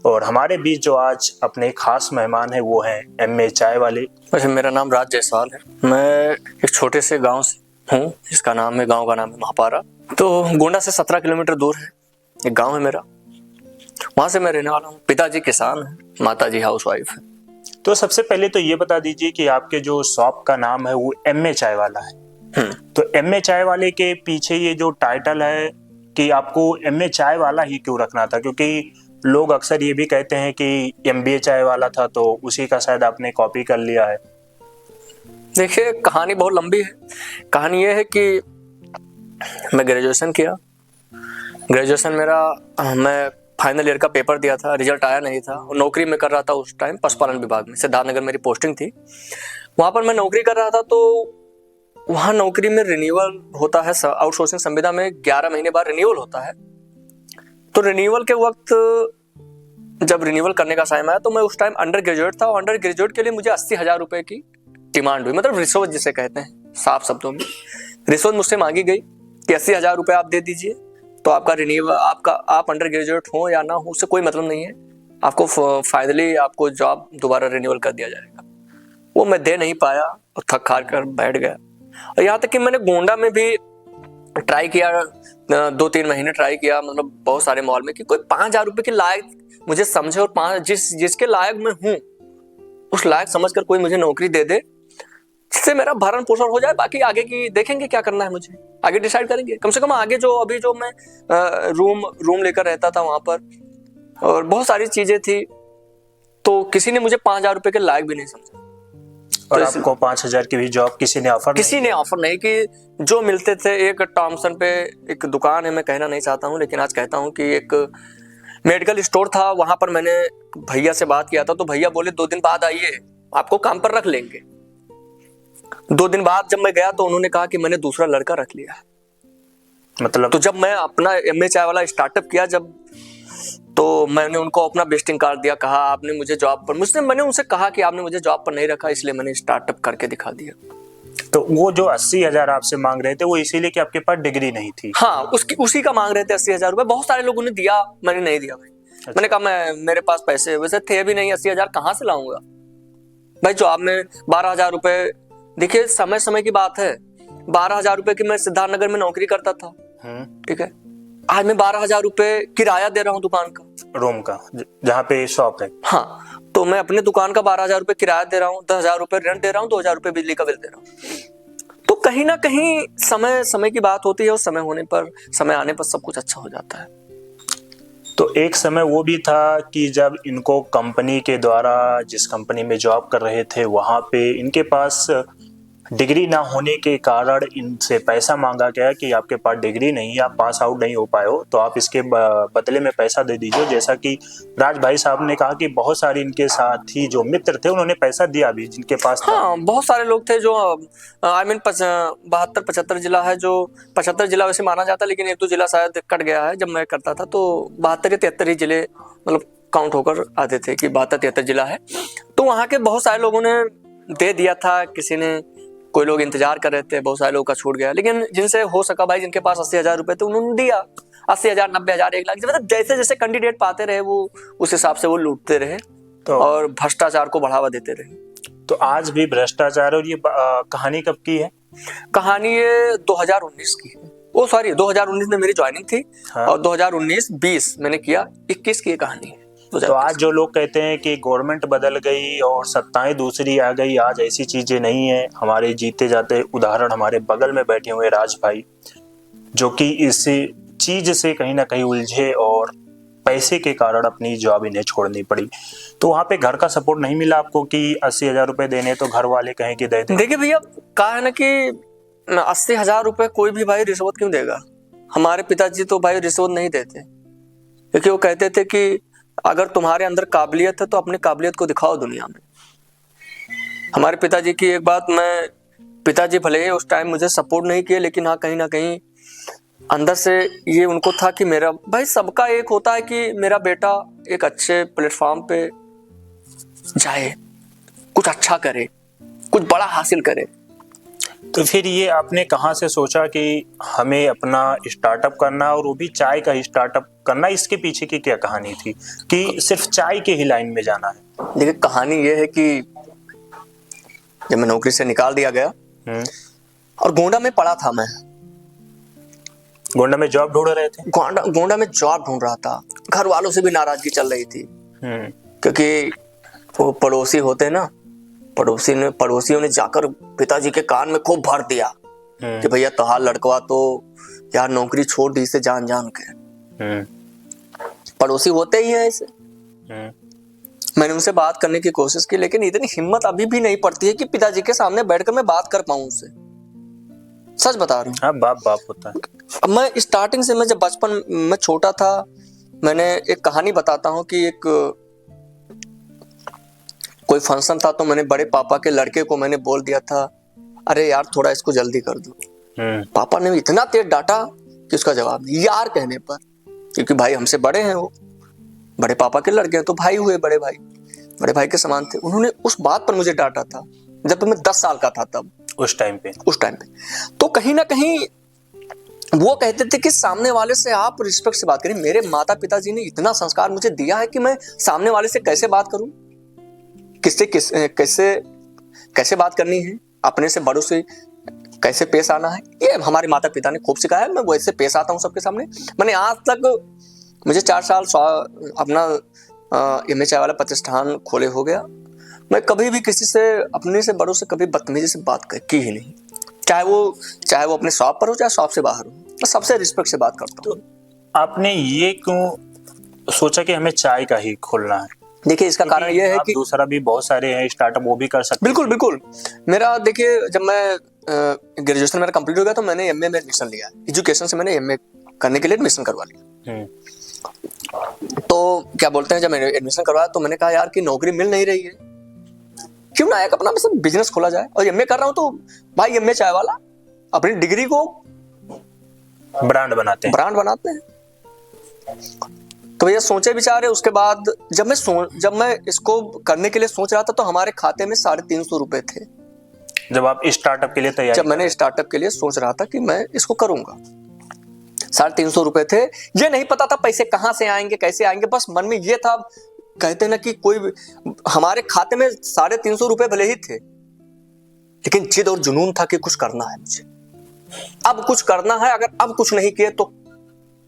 और हमारे बीच जो आज अपने खास मेहमान हैं वो हैं एमए चाय वाले। वैसे मेरा नाम राज जायसवाल है। मैं एक छोटे से गांव से हूँ जिसका नाम है, गांव का नाम है महापारा। तो गोंडा से 17 किलोमीटर दूर है एक गांव है मेरा, वहां से मैं रहने वाला हूँ। पिताजी किसान हैं, माताजी हाउसवाइफ है। तो सबसे पहले तो ये बता दीजिए कि आपके जो शॉप का नाम है वो एमए चाय वाला है। तो एमए चाय वाले के पीछे ये जो टाइटल है कि आपको एमए चाय वाला ही क्यों रखना था? क्योंकि लोग अक्सर ये भी कहते हैं कि एमबीए चाय वाला था, तो उसी का शायद आपने कॉपी कर लिया है। देखिए, कहानी बहुत लंबी है। कहानी ये है कि मैं ग्रेजुएशन किया। ग्रेजुएशन मेरा, मैं फाइनल ईयर का पेपर दिया था, रिजल्ट आया नहीं था। नौकरी में कर रहा था उस टाइम पशुपालन विभाग में, सिद्धार्थनगर मेरी पोस्टिंग थी। वहाँ पर मैं नौकरी कर रहा था। तो वहाँ नौकरी में रिन्यूअल होता है, आउटसोर्सिंग संविदा में 11 महीने बाद रिन्यूअल होता है। तो रिन्यूअल के वक्त जब रिन्यूअल करने का टाइम आया तो मैं उस टाइम अंडर ग्रेजुएट था, और अंडर ग्रेजुएट के लिए मुझे 80,000 रुपए की डिमांड हुई, मतलब रिश्वत जिसे कहते हैं साफ शब्दों में। रिश्वत मुझसे मांगी गई कि 80,000 रुपए आप दे दीजिए तो आपका रिन्यूअल, आप अंडर ग्रेजुएट हो या ना हो उससे कोई मतलब नहीं है, आपको फाइनली आपको जॉब दोबारा रिन्यूअल कर दिया जाएगा। वो मैं दे नहीं पाया और थक हार कर बैठ गया। और यहाँ तक कि मैंने गोंडा में भी ट्राई किया, 2-3 महीने ट्राई किया, मतलब बहुत सारे मॉल में, कि कोई 5,000 रुपए के लायक मुझे समझे और जिसके लायक मैं हूँ उस लायक समझकर कोई मुझे नौकरी दे दे जिससे मेरा भरण पोषण हो जाए। बाकी आगे की देखेंगे क्या करना है, मुझे आगे डिसाइड करेंगे। कम से कम आगे अभी जो मैं रूम लेकर रहता था वहां पर, और बहुत सारी चीजें थी, तो किसी ने मुझे 5,000 रुपए के लायक भी नहीं समझा। और तो आपको 5,000 की भी जॉब किसी ने ऑफर नहीं कि जो मिलते थे। एक टॉमसन पे एक दुकान है, मैं कहना नहीं चाहता हूँ लेकिन आज कहता हूँ, कि एक मेडिकल स्टोर था, वहां पर मैंने भैया से बात किया था। तो भैया बोले 2 दिन बाद आइए, आपको काम पर रख लेंगे। 2 दिन बाद जब मैं गया तो उन्होंने कहा कि मैंने दूसरा लड़का रख लिया है। मतलब तो जब मैं अपना एमए चाय वाला स्टार्टअप किया, तो मैंने उनको अपना विजिटिंग कार्ड दिया, कहा आपने मुझे जॉब पर, मैंने उनसे कहा कि आपने मुझे जॉब पर नहीं रखा, इसलिए मैंने स्टार्टअप करके दिखा दिया। तो वो जो 80,000 आपसे मांग रहे थे वो इसीलिए कि आपके पास डिग्री नहीं थी? हाँ, उसी का मांग रहे थे 80,000 रुपए। बहुत सारे लोगों ने दिया, मैंने नहीं दिया भाई। अच्छा। मैंने कहा मेरे पास पैसे वैसे थे भी नहीं, 80,000 कहाँ से लाऊंगा भाई। जॉब में 12,000 रुपए, देखिए समय समय की बात है। 12,000 रुपए की मैं सिद्धार्थनगर में नौकरी करता था, ठीक है। आज मैं 12,000 रुपए किराया दे रहा हूँ दुकान का, रूम का, जहाँ पे शॉप है। हाँ, तो मैं अपने दुकान का 12,000 रुपए किराया दे रहा हूँ, 10,000 रुपए रेंट दे रहा हूँ, 2,000 रुपए बिजली का बिल दे रहा हूँ। तो कहीं ना कहीं समय की बात होती है, और समय आने पर सब कुछ अच्छा हो जाता है। तो एक समय वो भी था कि जब इनको कंपनी के द्वारा, जिस कंपनी में जॉब कर रहे थे वहाँ पे इनके पास डिग्री ना होने के कारण इनसे पैसा मांगा गया कि आपके पास डिग्री नहीं है, आप पास आउट नहीं हो पाए हो, तो आप इसके बदले में पैसा दे दीजिए। जैसा कि राज भाई साहब ने कहा कि बहुत सारे इनके साथी जो मित्र थे उन्होंने पैसा दिया भी जिनके पास था। हाँ, बहुत सारे लोग थे जो 72-75 जिला है, जो 75 जिला वैसे माना जाता है, लेकिन 1-2 जिला शायद कट गया है। जब मैं करता था तो 72-73 जिले मतलब काउंट होकर आते थे कि 72-73 जिला है। तो वहाँ के बहुत सारे लोगों ने दे दिया था, किसी ने, कोई लोग इंतजार कर रहे थे, बहुत सारे लोगों का छूट गया। लेकिन जिनसे हो सका भाई, जिनके पास 80,000 रुपए थे उन्होंने दिया। 80,000, 90,000, 1 लाख, मतलब जैसे जैसे कैंडिडेट पाते रहे वो उस हिसाब से वो लूटते रहे और भ्रष्टाचार को बढ़ावा देते रहे। तो आज भी भ्रष्टाचार। और ये कहानी कब की है? कहानी ये 2019 की है। 2019 में मेरी ज्वाइनिंग थी। हाँ। और 2019-20 मैंने किया, 21 की कहानी है। तो आज जो लोग कहते हैं कि गवर्नमेंट बदल गई और सत्ताएं दूसरी आ गई, आज ऐसी चीजें नहीं है। हमारे जीते जाते उदाहरण हमारे बगल में बैठे हुए राज भाई, जो कि इस चीज से कहीं ना कहीं उलझे और पैसे के कारण अपनी जॉब इन्हें छोड़नी पड़ी। तो वहाँ पे घर का सपोर्ट नहीं मिला आपको कि 80,000 रुपए देने, तो घर वाले कहें कि दे दे? देखिए भैया, कहा है ना कि 80,000 रुपए कोई भी भाई रिश्वत क्यों देगा। हमारे पिताजी तो भाई रिश्वत नहीं देते, क्योंकि वो कहते थे कि अगर तुम्हारे अंदर काबिलियत है तो अपनी काबिलियत को दिखाओ दुनिया में। हमारे पिताजी की एक बात, पिताजी भले ही उस टाइम मुझे सपोर्ट नहीं किए, लेकिन हाँ, कहीं ना कहीं अंदर से ये उनको था कि मेरा भाई, सबका एक होता है कि मेरा बेटा एक अच्छे प्लेटफॉर्म पे जाए, कुछ अच्छा करे, कुछ बड़ा हासिल करे। तो फिर ये आपने कहाँ से सोचा कि हमें अपना स्टार्टअप करना, और वो भी चाय का ही स्टार्टअप करना? इसके पीछे की क्या कहानी थी कि सिर्फ चाय के ही लाइन में जाना है? देखिए कहानी ये है कि जब मैं नौकरी से निकाल दिया गया और गोंडा में पड़ा था, मैं गोंडा में जॉब ढूंढ रहे थे? गोंडा में जॉब ढूंढ रहा था। घर वालों से भी नाराजगी चल रही थी, क्योंकि वो पड़ोसी होते ना, पड़ोसियों ने जाकर पिताजी के कान में खूब भर दिया कि भैया तोहार लड़कवा तो यार नौकरी छोड़ दी से जान जान के। पड़ोसी होते ही हैं ऐसे। मैंने उनसे बात करने की कोशिश की, लेकिन इतनी हिम्मत अभी भी नहीं पड़ती है कि पिताजी के सामने बैठकर मैं बात कर पाऊं उनसे। सच बता रहा हूँ। हाँ, बाप बाप होता है। अब मैं स्टार्टिंग से, मैं जब बचपन में छोटा था, मैंने एक कहानी बताता हूँ कि एक कोई फंक्शन था, तो मैंने बड़े पापा के लड़के को मैंने बोल दिया था, अरे यार थोड़ा इसको जल्दी कर दो। पापा ने इतना तेज डांटा कि उसका जवाब नहीं, यार कहने पर, क्योंकि भाई हमसे बड़े हैं, वो बड़े पापा के लड़के हैं तो भाई हुए, बड़े भाई के समान थे। उन्होंने उस बात पर मुझे डांटा था जब मैं 10 साल का था तब, उस टाइम पे। तो कहीं ना कहीं वो कहते थे कि सामने वाले से आप रिस्पेक्ट से बात करें। मेरे माता पिताजी ने इतना संस्कार मुझे दिया है कि मैं सामने वाले से कैसे बात करूं, कैसे बात करनी है, अपने से बड़ों से कैसे पेश आना है, ये हमारे माता पिता ने खूब सिखाया है। मैं वैसे पेश आता हूँ सबके सामने। मैंने आज तक, मुझे 4 साल अपना एमए चाय वाला प्रतिष्ठान खोले हो गया, मैं कभी भी किसी से, अपने से बड़ों से कभी बदतमीजी से बात की ही नहीं। चाहे वो अपने शॉप पर हो, चाहे शॉप से बाहर हो, मैं सबसे रिस्पेक्ट से बात करता हूँ। तो आपने ये क्यों सोचा कि हमें चाय का ही खोलना है? देखिए इसका कारण ये है कि दूसरा भी बहुत सारे हैं स्टार्टअप, वो भी कर सकते हैं। बिल्कुल। मेरा देखिए, जब मैं ग्रेजुएशन मेरा कंप्लीट हो गया तो मैंने एमए में एडमिशन लिया। एजुकेशन से मैंने एमए करने के लिए एडमिशन करवा लिया। तो क्या बोलते हैं, जब मैंने एडमिशन करवाया तो मैंने कहा यार कि नौकरी मिल नहीं रही है, क्यों ना एक अपना बिजनेस खोला जाए। और एमए कर रहा हूं तो भाई एमए चाय वाला अपनी डिग्री को ब्रांड बनाते हैं। तो ये सोचे विचारे, उसके बाद जब मैं इसको करने के लिए सोच रहा था तो हमारे खाते में 350 रुपए थे। जब आप स्टार्टअप के लिए तैयारी, जब मैंने स्टार्टअप के लिए सोच रहा था कि मैं इसको करूंगा, 350 रुपए थे। ये नहीं पता था पैसे कहां से आएंगे, कैसे आएंगे, बस मन में ये था, कहते ना कि कोई, हमारे खाते में 350 रुपए भले ही थे, लेकिन जिद और जुनून था कि कुछ करना है मुझे, अब कुछ करना है। अगर अब कुछ नहीं किए तो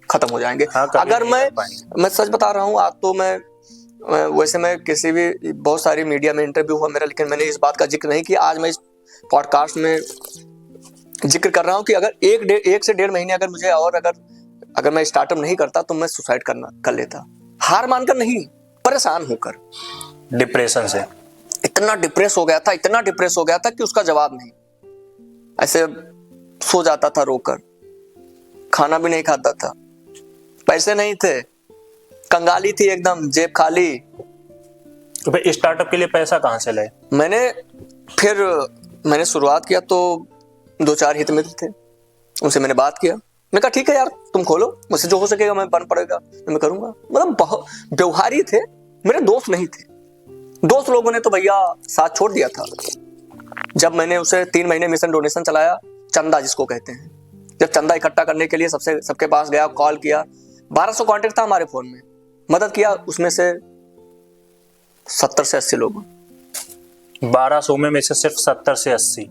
खत्म हो जाएंगे। अगर मैं सच बता रहा हूँ, आज तो मैं किसी भी, बहुत सारी मीडिया में इंटरव्यू हुआ मेरा, लेकिन मैंने इस बात का जिक्र नहीं किया। आज मैं इस पॉडकास्ट में जिक्र कर रहा हूँ कि अगर 1 से 1.5 महीने अगर मुझे, और अगर मैं स्टार्टअप नहीं करता तो मैं सुसाइड कर लेता। हार मानकर नहीं, परेशान होकर, डिप्रेशन से इतना डिप्रेस हो गया था कि उसका जवाब नहीं। ऐसे सो जाता था रोकर, खाना भी नहीं खाता था, पैसे नहीं थे, कंगाली थी एकदम, जेब खाली। तो फिर स्टार्टअप के लिए पैसा कहाँ से लाए? मैंने शुरुआत किया तो 2-4 हित मित्र थे, उनसे मैंने बात किया। मैंने कहा ठीक है यार तुम खोलो, मुझसे जो हो सकेगा मैं बन पड़ेगा मैं करूंगा। मतलब बहुत व्यवहारी थे, मेरे दोस्त नहीं थे। दोस्त लोगों ने तो भैया साथ छोड़ दिया था। जब मैंने उसे 3 महीने मिशन डोनेशन चलाया, चंदा जिसको कहते हैं, जब चंदा इकट्ठा करने के लिए सबके पास गया, कॉल किया, 1200 कॉन्टेक्ट था हमारे फोन में, मदद किया उसमें से 70 से 80 लोगों। 1200 में से सिर्फ 70 से 80?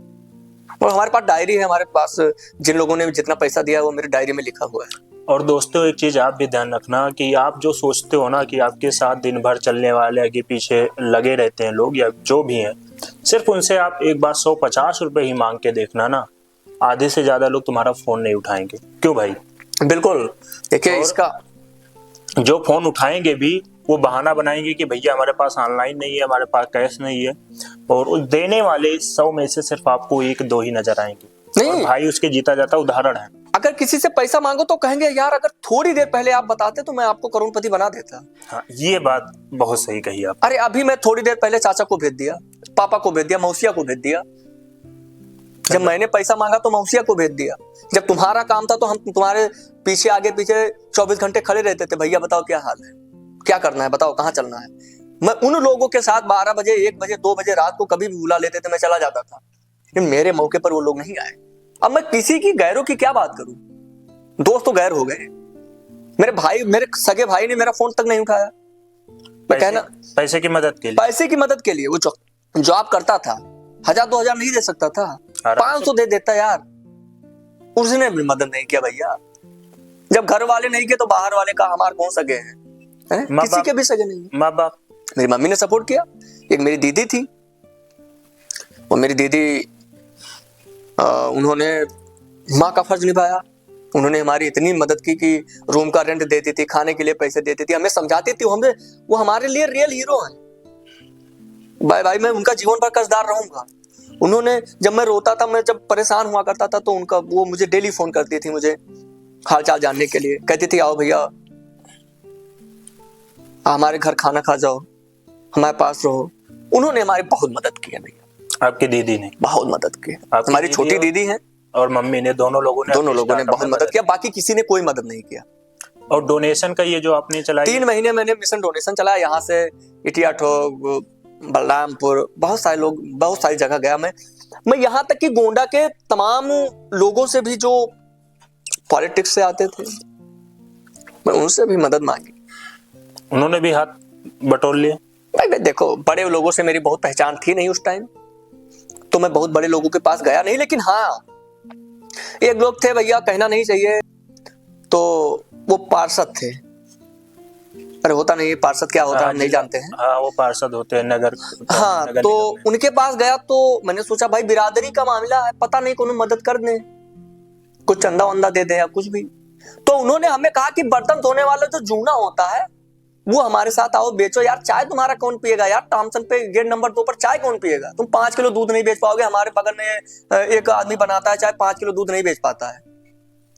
और हमारे पास डायरी है, हमारे पास जिन लोगों ने जितना पैसा दिया वो मेरी डायरी में लिखा हुआ है। और दोस्तों एक चीज आप भी ध्यान रखना कि आप जो सोचते हो ना कि आपके साथ दिन भर चलने वाले आगे पीछे लगे रहते हैं लोग या जो भी हैं, सिर्फ उनसे आप एक बार 150 रुपए ही मांग के देखना ना, आधे से ज्यादा लोग तुम्हारा फोन नहीं उठाएंगे। क्यों भाई? बिल्कुल। देखिए इसका, जो फोन उठाएंगे भी वो बहाना बनाएंगे कि भैया हमारे पास ऑनलाइन नहीं है, हमारे पास कैश नहीं है, और देने वाले 100 में से सिर्फ आपको 1-2 ही नजर आएंगे। नहीं भाई, उसके जीता जाता उदाहरण है। अगर किसी से पैसा मांगो तो कहेंगे यार अगर थोड़ी देर पहले आप बताते तो मैं आपको करोड़पति बना देता। हाँ, ये बात बहुत सही कही आप। अरे अभी मैं थोड़ी देर पहले चाचा को भेज दिया, पापा को भेज दिया, मौसिया को भेज दिया। जब मैंने पैसा मांगा तो मौसिया को भेज दिया। जब तुम्हारा काम था तो हम तुम्हारे पीछे आगे पीछे 24 घंटे खड़े रहते थे, भैया बताओ क्या हाल है, क्या करना है, बताओ कहाँ चलना है। मैं उन लोगों के साथ 12 बजे, 1 बजे, 2 बजे रात को कभी भी बुला लेते थे, मैं चला जाता था। लेकिन मेरे मौके पर वो लोग नहीं आए। अब मैं किसी की गैरों की क्या बात करूं, दोस्त तो गैर हो गए, मेरे भाई, मेरे सगे भाई ने मेरा फोन तक नहीं उठाया। मैं कहना पैसे की मदद के लिए, पैसे की मदद के लिए, वो जॉब करता था, 1000-2000 नहीं दे सकता था, 500 दे देता यार, उसने भी मदद नहीं किया भैया। जब घर वाले नहीं किए तो बाहर वाले का हमारे कौन सगे हैं, किसी के भी सगे नहीं। माँ बाप, मेरी मम्मी ने सपोर्ट किया, एक मेरी दीदी थी, वो मेरी दीदी उन्होंने माँ का फर्ज निभाया। उन्होंने हमारी इतनी मदद की कि रूम का रेंट देती थी, खाने के लिए पैसे देती थी, हमें समझाती थी, वो हमारे लिए रियल हीरो हैं। भाई भाई मैं उनका जीवन भर कर्जदार रहूंगा। उन्होंने, जब मैं रोता था, मैं जब परेशान हुआ करता था, तो वो मुझे डेली फोन करती थी, मुझे हालचाल जानने के लिए, कहती थी आओ भैया हमारे घर खाना खा जाओ, हमारे पास रहो। उन्होंने हमारी बहुत मदद की है भैया। आपकी दीदी ने बहुत मदद की, हमारी छोटी दीदी है और मम्मी ने, दोनों लोगों ने बहुत मदद किया, बाकी किसी ने कोई मदद नहीं किया। और डोनेशन का ये जो आपने चलाया, 3 महीने मैंने मिशन डोनेशन चलाया, यहाँ से इटिया ठोक, बलरामपुर, बहुत सारे लोग, बहुत सारी जगह गया मैं यहाँ तक कि गोंडा के तमाम लोगों से भी जो पॉलिटिक्स से आते थे, मैं उनसे भी मदद मांगी, उन्होंने भी हाथ बटोर लिए। भाई देखो, बड़े लोगों से मेरी बहुत पहचान थी नहीं उस टाइम, तो मैं बहुत बड़े लोगों के पास गया नहीं, लेकिन हाँ एक लोग थे भैया, कहना नहीं चाहिए, तो वो पार्षद थे। अरे होता नहीं, पार्षद क्या होता है हम नहीं जानते हैं। हाँ, वो पार्षद होते हैं नगर। हाँ, तो उनके पास गया तो मैंने सोचा भाई बिरादरी का मामला है, पता नहीं कौन मदद कर दे, कुछ चंदा वंदा दे दे या कुछ भी। तो उन्होंने हमें कहा कि बर्तन धोने वाला जो जूना होता है वो हमारे साथ आओ, बेचो यार, चाय तुम्हारा कौन पिएगा यार, टॉमसन पे गेट नंबर 2 पर चाय कौन पिएगा, तुम 5 किलो दूध नहीं बेच पाओगे, हमारे बगल में एक आदमी बनाता है चाय, 5 किलो दूध नहीं बेच पाता है।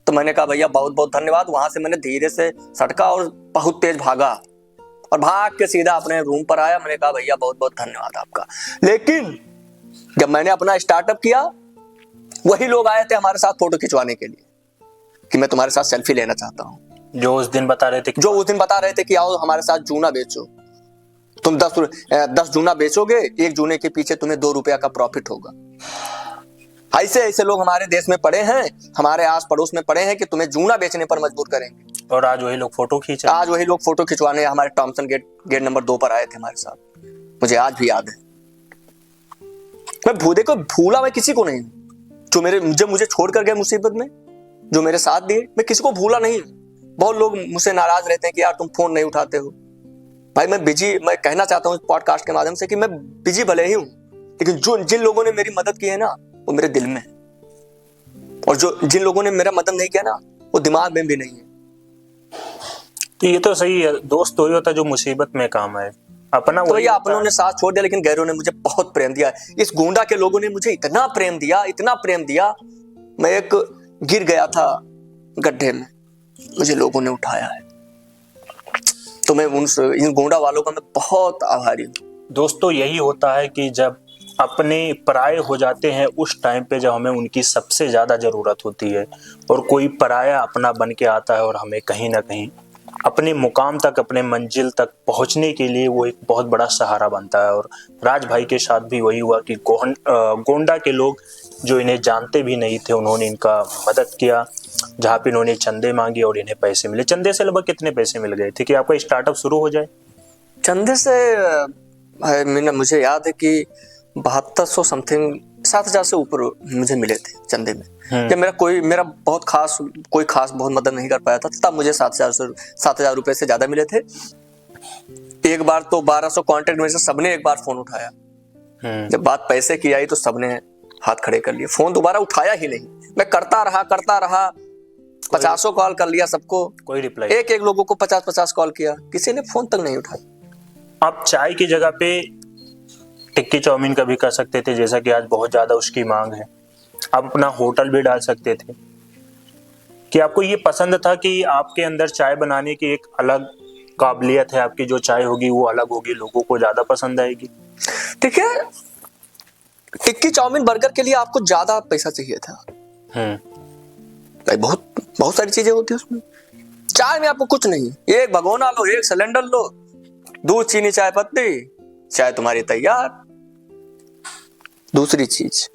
तो मैंने कहा भैया बहुत बहुत धन्यवाद। वहां से मैंने धीरे से सटका और बहुत तेज भागा और भाग के सीधा अपने रूम पर आया। मैंने कहा भैया बहुत बहुत धन्यवाद आपका। लेकिन जब मैंने अपना स्टार्टअप किया, वही लोग आए थे हमारे साथ फोटो खिंचवाने के लिए कि मैं तुम्हारे साथ सेल्फी लेना चाहता हूँ, जो उस दिन बता रहे थे कि आओ हमारे साथ जूना बेचो, तुम 10 जूना बेचोगे, एक जूने के पीछे तुम्हें 2 रुपया का प्रॉफिट होगा। ऐसे ऐसे लोग हमारे देश में पड़े हैं, हमारे आस पड़ोस में पड़े हैं कि तुम्हें जूना बेचने पर मजबूर करेंगे। और आज वही लोग फोटो खिंचवाने हमारे टॉमसन गेट नंबर 2 पर आए थे हमारे साथ, मुझे आज भी याद है। मैं भूदे को भूला मैं किसी को नहीं, जब मुझे छोड़कर गए मुसीबत में, जो मेरे साथ दिए, मैं किसी को भूला नहीं। बहुत लोग मुझसे नाराज रहते हैं कि यार तुम फोन नहीं उठाते हो। भाई मैं कहना चाहता हूँ इस पॉडकास्ट के माध्यम से कि मैं बिजी भले ही हूँ, लेकिन जिन लोगों ने मेरी मदद की है ना, वो मेरे दिल में है, और जिन लोगों ने मेरा मदद नहीं किया ना, वो दिमाग में भी नहीं है। तो ये तो सही है, दोस्त वही होता है जो मुसीबत में काम आए। अपना तो भैया अपनों ने साथ छोड़ दिया, लेकिन गैरों ने मुझे बहुत प्रेम दिया। इस गोंडा के लोगों ने मुझे इतना प्रेम दिया, मैं एक गिर गया था गड्ढे में, मुझे लोगों ने उठाया है। तो मैं इन गोंडा वालों का मैं बहुत आभारी हूँ। दोस्तों यही होता है कि जब अपने पराये हो जाते हैं, उस टाइम पे जब हमें उनकी सबसे ज्यादा जरूरत होती है, और कोई पराया अपना बन के आता है और हमें कहीं ना कहीं अपने मुकाम तक, अपने मंजिल तक पहुंचने के लिए वो एक बहुत बड़ा सहारा बनता है। और राज भाई के साथ भी वही हुआ कि गोंडा के लोग जो इन्हें जानते भी नहीं थे, उन्होंने इनका मदद किया, जहाँ पे इन्होंने चंदे मांगे और इन्हें पैसे मिले। चंदे से लगभग कितने पैसे मिल गए थे कि आपका स्टार्टअप शुरू हो जाए? चंदे से मुझे याद है कि 7200 समथिंग, 7000 से ऊपर मुझे मिले थे चंदे में। जब मेरा बहुत खास बहुत मदद नहीं कर पाया था, तब मुझे 7000 रुपए से ज्यादा मिले थे। एक बार तो 1200 कॉन्टेक्ट में से सबने एक बार फोन उठाया। जब बात पैसे की आई तो सबने हाथ खड़े कर लिए, फोन दोबारा उठाया ही नहीं। मैं करता रहा 50 कॉल कर लिया सबको, कोई रिप्लाई, एक लोगों को 50 कॉल किया, किसी ने फोन तक नहीं उठाया। आप चाय की जगह पे टिक्की चाउमीन का भी कर सकते थे, जैसा कि आज बहुत ज्यादा उसकी मांग है। आप अपना होटल भी डाल सकते थे। कि आपको ये पसंद था कि आपके अंदर चाय बनाने की एक अलग काबिलियत है, आपकी जो चाय होगी वो अलग होगी, लोगों को ज्यादा पसंद आएगी। ठीक है, टिक्की चाउमीन बर्गर के लिए आपको ज्यादा पैसा चाहिए था। बहुत सारी चीजें होती है उसमें। चाय में आपको कुछ नहीं, एक भगोना लो, एक सिलेंडर लो, दूध, चीनी, चाय पत्ती, चाय तुम्हारी तैयार। दूसरी चीज,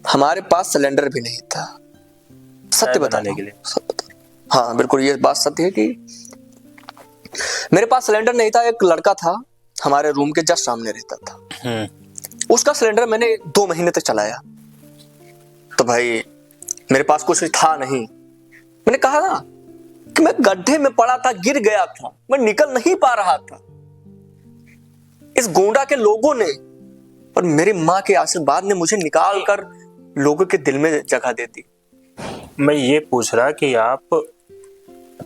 हमारे पास सिलेंडर भी नहीं था, सत्य बताने के लिए। हाँ बिल्कुल, ये बात सत्य है कि मेरे पास सिलेंडर नहीं था। एक लड़का था हमारे रूम के जस्ट सामने रहता था, उसका सिलेंडर मैंने 2 महीने तक चलाया। तो भाई मेरे पास कुछ था नहीं, मैंने कहा ना कि मैं गड्ढे में पड़ा था, गिर गया था, मैं निकल नहीं पा रहा था। इस गोंडा के लोगों ने और मेरी माँ के आशीर्वाद ने मुझे निकाल कर लोगों के दिल में जगह दे दी। मैं ये पूछ रहा कि आप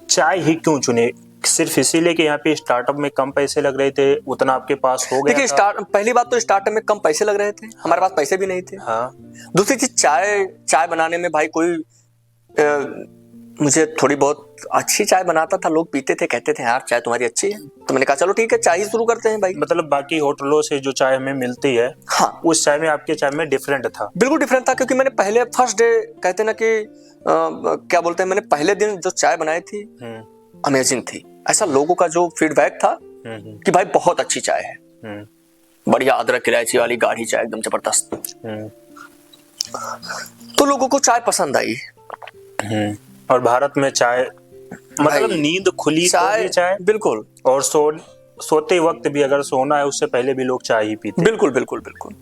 चाय ही क्यों चुने? सिर्फ इसीलिए कि यहाँ पे स्टार्टअप में कम पैसे लग रहे थे, उतना आपके पास हो गया देखिए, पहली बात तो स्टार्टअप में कम पैसे लग रहे थे, हमारे पास पैसे भी नहीं थे। हाँ। दूसरी चीज, चाय बनाने में भाई कोई मुझे थोड़ी बहुत अच्छी चाय बनाता था, लोग पीते थे, कहते थे यार चाय तुम्हारी अच्छी है। तो मैंने कहा चलो ठीक है, चाय ही शुरू करते हैं भाई। मतलब बाकी होटलों से जो चाय हमें मिलती है, हाँ, उस चाय में आपके चाय में डिफरेंट था। बिल्कुल डिफरेंट था, क्योंकि मैंने पहले फर्स्ट डे कहते ना कि क्या बोलते हैं, मैंने पहले दिन जो चाय बनाई थी अमेजिंग थी। ऐसा लोगों का जो फीडबैक था कि भाई बहुत अच्छी चाय है, बढ़िया अदरक इलायची वाली गाढ़ी चाय, एकदम जबरदस्त। तो लोगों को चाय पसंद आई। और भारत में चाय मतलब नींद खुली चाय, चाय बिल्कुल। और सोते वक्त भी अगर सोना है उससे पहले भी लोग चाय ही पीते। बिल्कुल बिल्कुल बिल्कुल।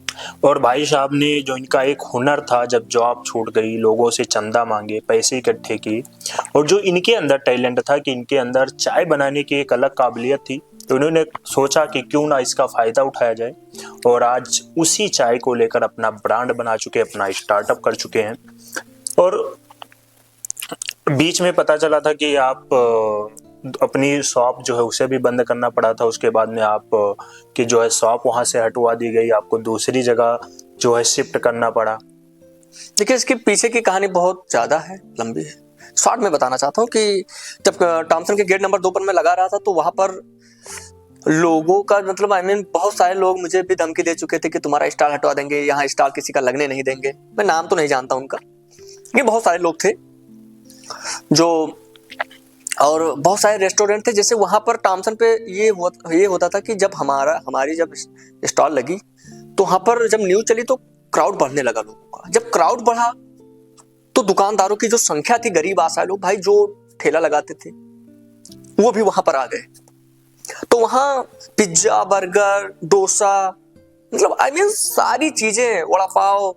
और भाई साहब ने जो इनका एक हुनर था, जब जॉब छूट गई, लोगों से चंदा मांगे, पैसे इकट्ठे की, और जो इनके अंदर टैलेंट था कि इनके अंदर चाय बनाने की एक अलग काबिलियत थी, तो उन्होंने सोचा कि क्यों ना इसका फायदा उठाया जाए। और आज उसी चाय को लेकर अपना ब्रांड बना चुके, अपना स्टार्टअप कर चुके हैं। और बीच में पता चला था कि आप अपनी शॉप जो है उसे भी बंद करना पड़ा था। उसके बाद में आप की जो है शॉप वहां से हटवा दी गई, आपको दूसरी जगह जो है शिफ्ट करना पड़ा। देखिए, इसके पीछे की कहानी बहुत ज्यादा है, लंबी है। शॉर्ट में बताना चाहता हूँ कि जब टॉमसन के गेट नंबर 2 पर मैं लगा रहा था, तो वहां पर लोगों का मतलब बहुत सारे लोग मुझे भी धमकी दे चुके थे कि तुम्हारा स्टॉल हटवा देंगे, यहाँ स्टॉल किसी का लगने नहीं देंगे। मैं नाम तो नहीं जानता उनका, ये बहुत सारे लोग थे जो, और बहुत सारे रेस्टोरेंट थे। जैसे वहां पर टॉमसन पे ये होता था कि जब हमारी जब स्टॉल लगी, तो वहां पर जब न्यूज चली तो क्राउड बढ़ने लगा लोगों का। जब क्राउड बढ़ा तो दुकानदारों की जो संख्या थी, गरीब आशाएं लोग भाई जो ठेला लगाते थे, वो भी वहां पर आ गए। तो वहां पिज्जा, बर्गर, डोसा, मतलब सारी चीजें, वड़ा पाव,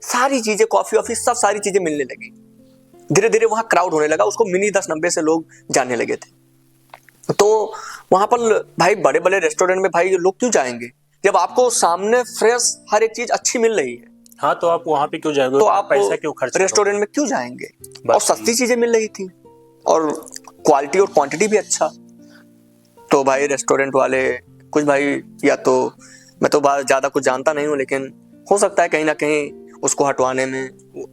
सारी चीजें, कॉफी वॉफी, सब सारी चीजें मिलने लगी। धीरे धीरे वहां क्राउड होने लगा, उसको मिनी 10-90 से लोग जानने लगे थे। तो वहां पर भाई बड़े बड़े रेस्टोरेंट में भाई लोग क्यों जाएंगे जब आपको सामने फ्रेश हर एक चीज अच्छी मिल रही है? हाँ, तो आप वहां पे क्यों जाएंगे? तो आप पैसा क्यों खर्च रेस्टोरेंट में क्यों जाएंगे? और सस्ती चीजें मिल रही थी और क्वालिटी और क्वांटिटी भी अच्छा। तो भाई रेस्टोरेंट वाले कुछ भाई, या तो मैं तो ज्यादा कुछ जानता नहीं हूँ, लेकिन हो सकता है कहीं ना कहीं उसको हटवाने में,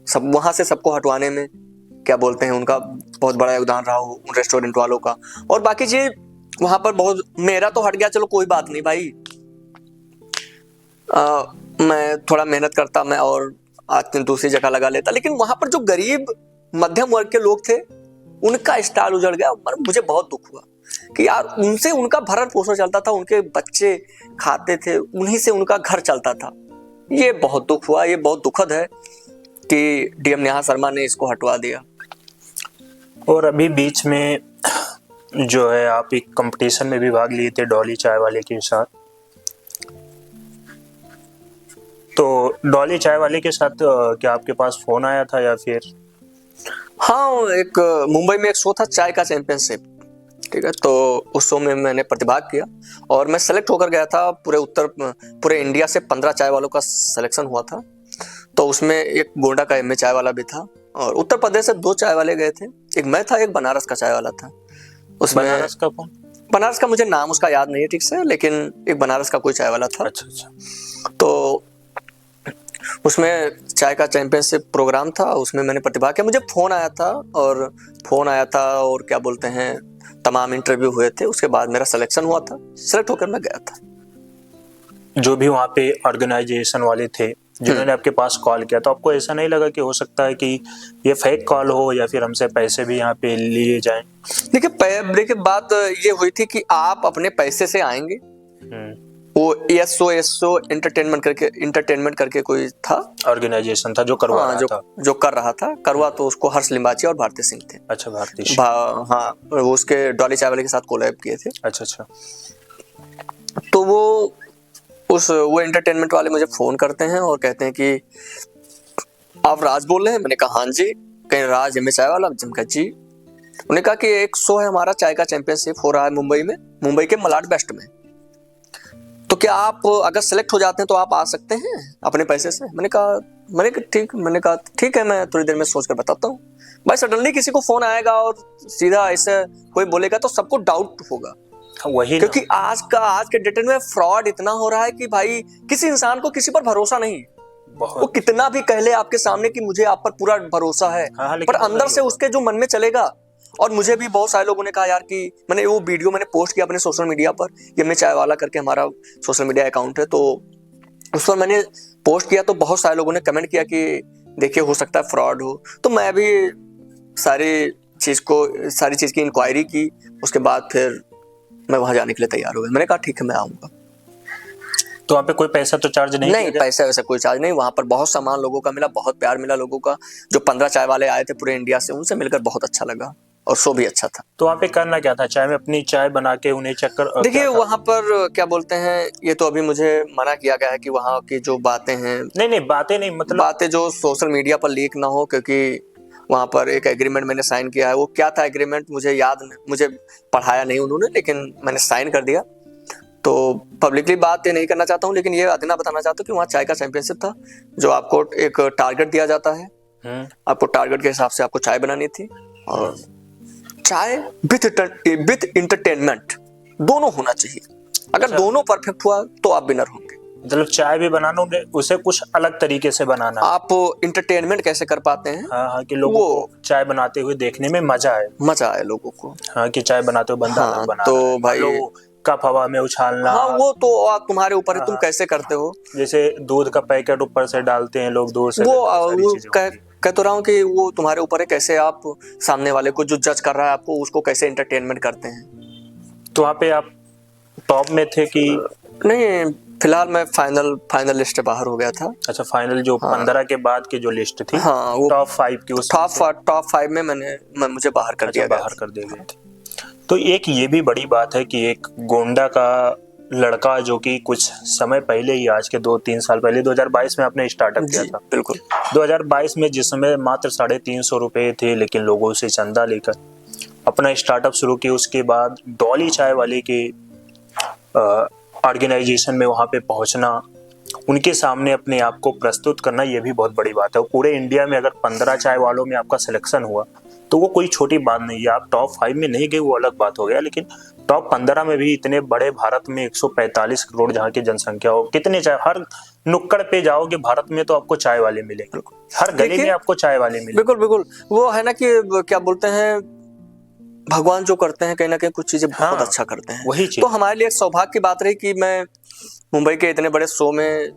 सब वहां से सबको हटवाने में क्या बोलते हैं, उनका बहुत बड़ा योगदान रहा हो उन रेस्टोरेंट वालों का। और बाकी चीज वहां पर बहुत, मेरा तो हट गया, चलो कोई बात नहीं भाई, मैं थोड़ा मेहनत करता, मैं और आज दूसरी जगह लगा लेता। लेकिन वहां पर जो गरीब मध्यम वर्ग के लोग थे, उनका स्टाइल उजड़ गया। मुझे बहुत दुख हुआ कि यार उनसे उनका भरण पोषण चलता था, उनके बच्चे खाते थे, उन्हीं से उनका घर चलता था। ये बहुत दुख हुआ, ये बहुत दुखद है कि डीएम नेहा शर्मा ने इसको हटवा दिया। और अभी बीच में जो है आप एक कंपटीशन में भी भाग लिए थे डॉली चाय वाले के साथ, तो डॉली चाय वाले के साथ क्या आपके पास फोन आया था या फिर? हाँ, एक मुंबई में एक शो था चाय का चैंपियनशिप, ठीक है। तो उस शो में मैंने प्रतिभाग किया और मैं सेलेक्ट होकर गया था। पूरे इंडिया से 15 चाय वालों का सिलेक्शन हुआ था। तो उसमें एक गोंडा का एमए चाय वाला भी था और उत्तर प्रदेश से 2 चाय वाले गए थे, एक मैं था, एक बनारस का चाय वाला था। उसमें बनारस का कौन? बनारस का मुझे नाम उसका याद नहीं है ठीक से, लेकिन एक बनारस का कोई चाय वाला था। अच्छा। तो उसमें चाय का चैंपियनशिप प्रोग्राम था, उसमें मैंने प्रतिभाग किया। मुझे फोन आया था और क्या बोलते हैं, तमाम इंटरव्यू हुए थे। उसके बाद मेरा सिलेक्शन हुआ था, सेलेक्ट होकर मैं गया था। जो भी वहाँ पे ऑर्गेनाइजेशन वाले थे जिन्होंने आपके पास कॉल किया, तो आपको ऐसा नहीं लगा कि हो सकता है कि ये फेक कॉल हो या फिर हमसे पैसे भी यहाँ पे लिए जाएं? देखिए, बात ये हुई थी कि आप अपने पैसे से आएंगे, वो एसओ इंटरटेनमेंट करके कोई था, ऑर्गेनाइजेशन था जो करवा हाँ, रहा था। जो कर रहा था। करवा तो उसको हर्ष लिम्बाची और भारती सिंह थे। अच्छा, भारती सिंह। हाँ, वो उसके डॉली चावले के साथ कोलैब किए थे। अच्छा अच्छा। तो वो एंटरटेनमेंट वाले मुझे फोन करते हैं और कहते हैं कि आप राज बोल रहे हैं? मैंने कहा हाँ जी। कहीं राज एम चाय वाला? मैंने कहा जी। उन्होंने कहा कि एक शो है हमारा, चाय का चैंपियनशिप हो रहा है मुंबई में, मुंबई के मलाड बेस्ट में, तो क्या आप अगर सेलेक्ट हो जाते हैं तो आप आ सकते हैं अपने पैसे से? मैंने कहा ठीक है, मैं थोड़ी देर में सोच कर बताता हूँ। भाई सडनली किसी को फोन आएगा और सीधा ऐसे कोई बोलेगा तो सबको डाउट होगा, वही क्योंकि आज के डेट में फ्रॉड इतना हो रहा है कि भाई किसी इंसान को किसी पर भरोसा नहीं। वो कितना भी कह ले आपके सामने कि मुझे आप पर पूरा भरोसा है, पर अंदर से उसके जो मन में चलेगा। और मुझे भी बहुत सारे लोगों ने कहा यार कि मैंने वो वीडियो मैंने पोस्ट किया अपने सोशल मीडिया पर, ये मैं चाय वाला करके हमारा सोशल मीडिया अकाउंट है, तो उस पर मैंने पोस्ट किया तो बहुत सारे लोगों ने कमेंट किया कि देखिए हो सकता है फ्रॉड हो। तो मैं भी सारी चीज की इंक्वायरी की, उसके बाद फिर मैं वहां जाने के लिए तैयार हो गया। मैंने कहा ठीक है मैं आऊंगा। तो वहाँ पे कोई पैसा तो चार्ज नहीं? पैसा वैसा कोई चार्ज नहीं। वहां पर बहुत सामान लोगों का मिला, बहुत प्यार मिला लोगों का। जो 15 चाय वाले आए थे पूरे इंडिया से, उनसे मिलकर बहुत अच्छा लगा और शो भी अच्छा था। तो वहाँ पे करना क्या था? चाय में अपनी चाय बना के उन्हें चक्कर? देखिए वहां पर क्या बोलते हैं, ये तो अभी मुझे मना किया गया है कि वहां की जो बातें हैं, नहीं बातें नहीं, मतलब बातें जो सोशल मीडिया पर लीक ना हो, क्योंकि वहां पर एक एग्रीमेंट मैंने साइन किया है। वो क्या था एग्रीमेंट मुझे याद नहीं, मुझे पढ़ाया नहीं उन्होंने, लेकिन मैंने साइन कर दिया। तो पब्लिकली बात ये नहीं करना चाहता हूँ, लेकिन ये इतना बताना चाहता हूँ कि वहाँ चाय का चैंपियनशिप था, जो आपको एक टारगेट दिया जाता है। आपको टारगेट के हिसाब से आपको चाय बनानी थी, और चाय विथ इंटरटेनमेंट दोनों होना चाहिए। अगर दोनों परफेक्ट हुआ तो आप विनर होंगे। मतलब चाय भी बनाना, उसे कुछ अलग तरीके से बनाना। आप इंटरटेनमेंट कैसे कर पाते हैं? हाँ, कि लोगों को चाय बनाते हुए देखने में मजा आए लोगों को। हाँ, कि चाय बनाते हुए बंदा अलग बना तो भाई कप हवा में उछालना, हाँ वो तो तुम्हारे ऊपर है, तुम कैसे करते हो। जैसे दूध का पैकेट ऊपर से डालते हैं लोग दूर से, वो कह तो रहा हूँ कि वो तुम्हारे ऊपर है, कैसे आप सामने वाले को जो जज कर रहा है आपको, उसको कैसे एंटरटेनमेंट करते हैं। तो वहाँ पे आप टॉप में थे कि नहीं? फिलहाल मैं फाइनल लिस्ट से बाहर हो गया था। अच्छा, फाइनल जो 15 के बाद की जो लिस्ट थी, हाँ, वो टॉप 5 की, टॉप 5 में मुझे बाहर कर दिया गया। तो एक ये भी बड़ी बात है कि एक गोंडा का लड़का जो कि कुछ समय पहले ही, आज के 2-3 साल पहले 2022 में आपने स्टार्टअप किया था। बिल्कुल 2022 में, जिसमें मात्र 350 रुपए थे, लेकिन लोगों से चंदा लेकर अपना स्टार्टअप शुरू किया। उसके बाद डॉली चाय वाले के ऑर्गेनाइजेशन में वहाँ पे पहुँचना, उनके सामने अपने आप को प्रस्तुत करना, ये भी बहुत बड़ी बात है। पूरे इंडिया में अगर 15 चाय वालों में आपका सिलेक्शन हुआ तो वो कोई छोटी बात नहीं है। आप टॉप 5 में नहीं गए वो अलग बात हो गया, लेकिन टॉप 15 में भी, इतने बड़े भारत में 145 करोड़ जहाँ की जनसंख्या हो, कितने चाय, हर नुक्कड़ पे जाओगे भारत में तो आपको चाय वाले मिलेंगे, हर गली में आपको चाय वाले मिलेंगे। बिल्कुल वो है ना कि क्या बोलते हैं, भगवान जो करते हैं कहीं ना कहीं कुछ चीजें बहुत अच्छा करते हैं। वही चीज तो हमारे लिए एक सौभाग्य की बात रही कि मैं मुंबई के इतने बड़े शो में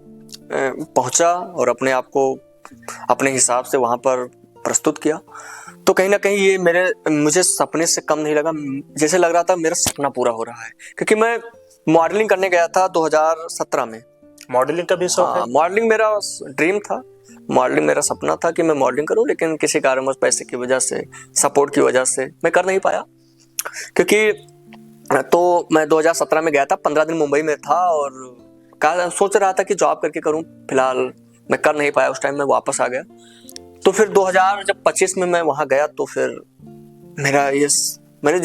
पहुंचा और अपने आप को अपने हिसाब से वहां पर प्रस्तुत किया। तो कहीं ना कहीं ये मुझे सपने से कम नहीं लगा, जैसे लग रहा था मेरा सपना पूरा हो रहा है। क्योंकि मैं मॉडलिंग करने गया था 2017 में। मॉडलिंग का भी शौक है? मॉडलिंग मेरा ड्रीम था, मॉडलिंग मेरा सपना था कि मैं मॉडलिंग करूं, लेकिन किसी कारणवश पैसे की वजह से, सपोर्ट की वजह से मैं कर नहीं पाया। क्योंकि तो मैं 2017 में गया था, 15 दिन मुंबई में था और सोच रहा था कि जॉब करके करूं। फिलहाल मैं कर नहीं पाया, उस टाइम में वापस आ गया। तो फिर 2025 में मैं वहां गया तो फिर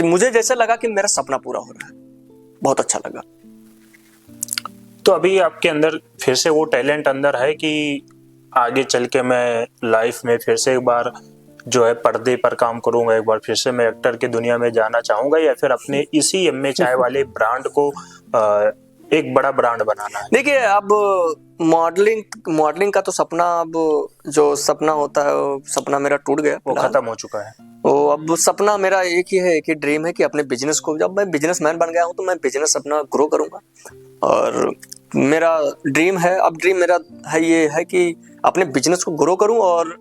मुझे जैसे लगा कि मेरा सपना पूरा हो रहा है, बहुत अच्छा लगा। तो अभी आपके अंदर फिर से वो टैलेंट अंदर है कि आगे चल के मैं लाइफ में फिर से एक बार जो है पर्दे पर काम करूंगा, एक बार फिर से मैं एक्टर की दुनिया में जाना चाहूंगा, या फिर अपने इसी एमए चाय वाले ब्रांड को एक बड़ा ब्रांड बनाना है? देखिए अब मॉडलिंग का तो सपना, अब जो सपना होता है वो सपना मेरा टूट गया, वो खत्म हो चुका है। तो अब सपना मेरा एक ही है, एक ही ड्रीम है कि अपने बिजनेस को, जब मैं बिजनेसमैन बन गया हूँ तो मैं बिजनेस अपना ग्रो करूंगा। और मेरा ड्रीम है, अब ड्रीम मेरा है ये है कि अपने बिजनेस को ग्रो करूं और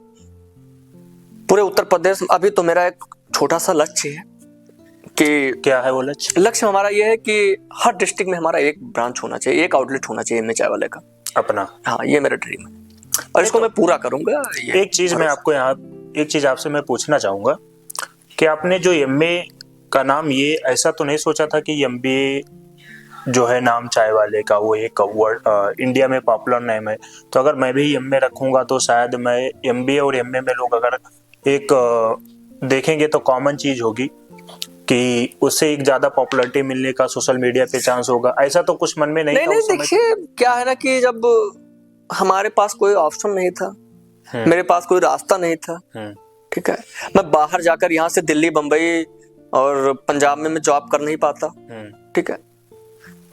पूरे उत्तर प्रदेश, अभी तो मेरा एक छोटा सा लक्ष्य है कि क्या है वो लक्ष्य? लक्ष्य हमारा ये है कि हर डिस्ट्रिक्ट में हमारा एक ब्रांच होना चाहिए, एक आउटलेट होना चाहिए एमए चाय वाले का अपना। हाँ, ये मेरा ड्रीम है और इसको मैं पूरा करूंगा। ये एक चीज मैं आपको यहाँ, एक चीज आपसे मैं पूछना चाहूंगा कि आपने जो एमए का नाम, ये ऐसा तो नहीं सोचा था कि एमबीए जो है नाम चाय वाले का वो एक वर्ड इंडिया में पॉपुलर नेम है, तो अगर मैं भी एमए रखूंगा तो शायद मैं एमबीए और एमए में लोग अगर एक देखेंगे तो कॉमन चीज होगी कि उससे एक ज्यादा पॉपुलैरिटी मिलने का सोशल मीडिया पे चांस होगा, ऐसा तो कुछ मन में नहीं था नहीं उस समय? देखिए क्या है ना कि जब हमारे पास कोई ऑप्शन नहीं था, मेरे पास कोई रास्ता नहीं था, ठीक है, मैं बाहर जाकर यहाँ से दिल्ली, बम्बई और पंजाब में मैं जॉब कर नहीं पाता, ठीक है,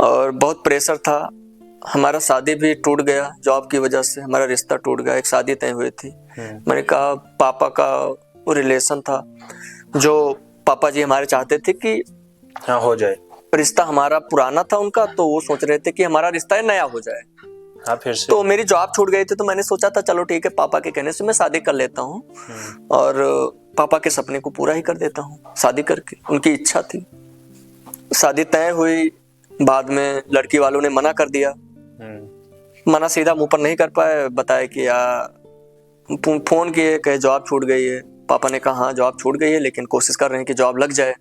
और बहुत प्रेशर था। हमारा शादी भी टूट गया जॉब की वजह से, हमारा रिश्ता टूट गया, एक शादी तय हुई थी। मैंने कहा पापा का वो रिलेशन था जो पापा जी हमारे चाहते थे कि हाँ हो जाए, रिश्ता हमारा पुराना था उनका, तो वो सोच रहे थे कि हमारा रिश्ता नया हो जाए। हाँ फिर से तो मेरी जॉब छूट गई थी, तो मैंने सोचा था चलो ठीक है, पापा के कहने से मैं शादी कर लेता हूँ और पापा के सपने को पूरा ही कर देता हूँ शादी करके। उनकी इच्छा थी, शादी तय हुई, बाद में लड़की वालों ने मना कर दिया। मना सीधा मुंह पर नहीं कर पाए, बताया कि फोन किए, कहे जॉब छूट गई है। पापा ने कहा हाँ जॉब छूट गई है, लेकिन कोशिश कर रहे हैं कि जॉब लग जाए।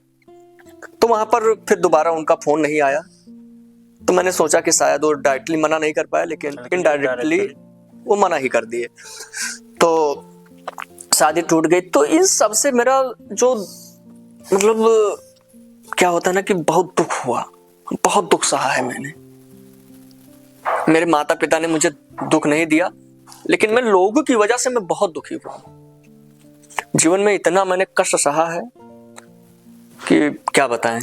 तो वहां पर फिर दोबारा उनका फोन नहीं आया, तो मैंने सोचा कि शायद वो डायरेक्टली मना नहीं कर पाया, लेकिन इनडायरेक्टली वो मना ही कर दिए, तो शादी टूट गई। तो इन सब से मेरा जो मतलब क्या होता है ना कि बहुत दुख हुआ, बहुत दुख सहा है मैंने। मेरे माता पिता ने मुझे दुख नहीं दिया, लेकिन मैं लोगों की वजह से मैं बहुत दुखी हुआ। जीवन में इतना मैंने कष्ट सहा है कि क्या बताएं।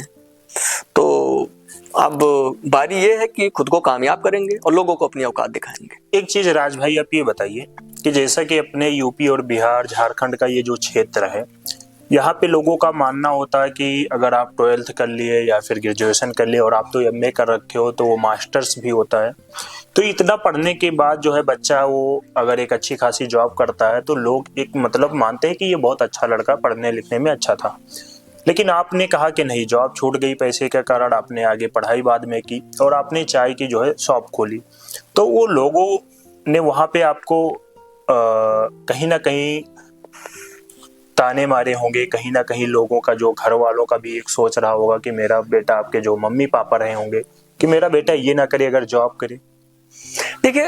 तो अब बारी ये है कि खुद को कामयाब करेंगे और लोगों को अपनी औकात दिखाएंगे। एक चीज राज भाई आप ये बताइए कि जैसा कि अपने यूपी और बिहार झारखंड का ये जो क्षेत्र है, यहाँ पे लोगों का मानना होता है कि अगर आप 12th कर लिए या फिर ग्रेजुएशन कर लिए और आप तो एमए कर रखे हो तो वो मास्टर्स भी होता है। तो इतना पढ़ने के बाद जो है बच्चा वो अगर एक अच्छी खासी जॉब करता है तो लोग एक मतलब मानते हैं कि ये बहुत अच्छा लड़का, पढ़ने लिखने में अच्छा था। लेकिन आपने कहा कि नहीं, जॉब छूट गई पैसे के कारण, आपने आगे पढ़ाई बाद में की और आपने चाय की जो है शॉप खोली। तो वो लोगों ने वहाँ पे आपको कहीं ना कहीं ताने मारे होंगे, कहीं ना कहीं लोगों का, जो घर वालों का भी एक सोच रहा होगा कि मेरा बेटा, आपके जो मम्मी पापा रहे होंगे कि मेरा बेटा ये ना करे अगर जॉब करे। देखिए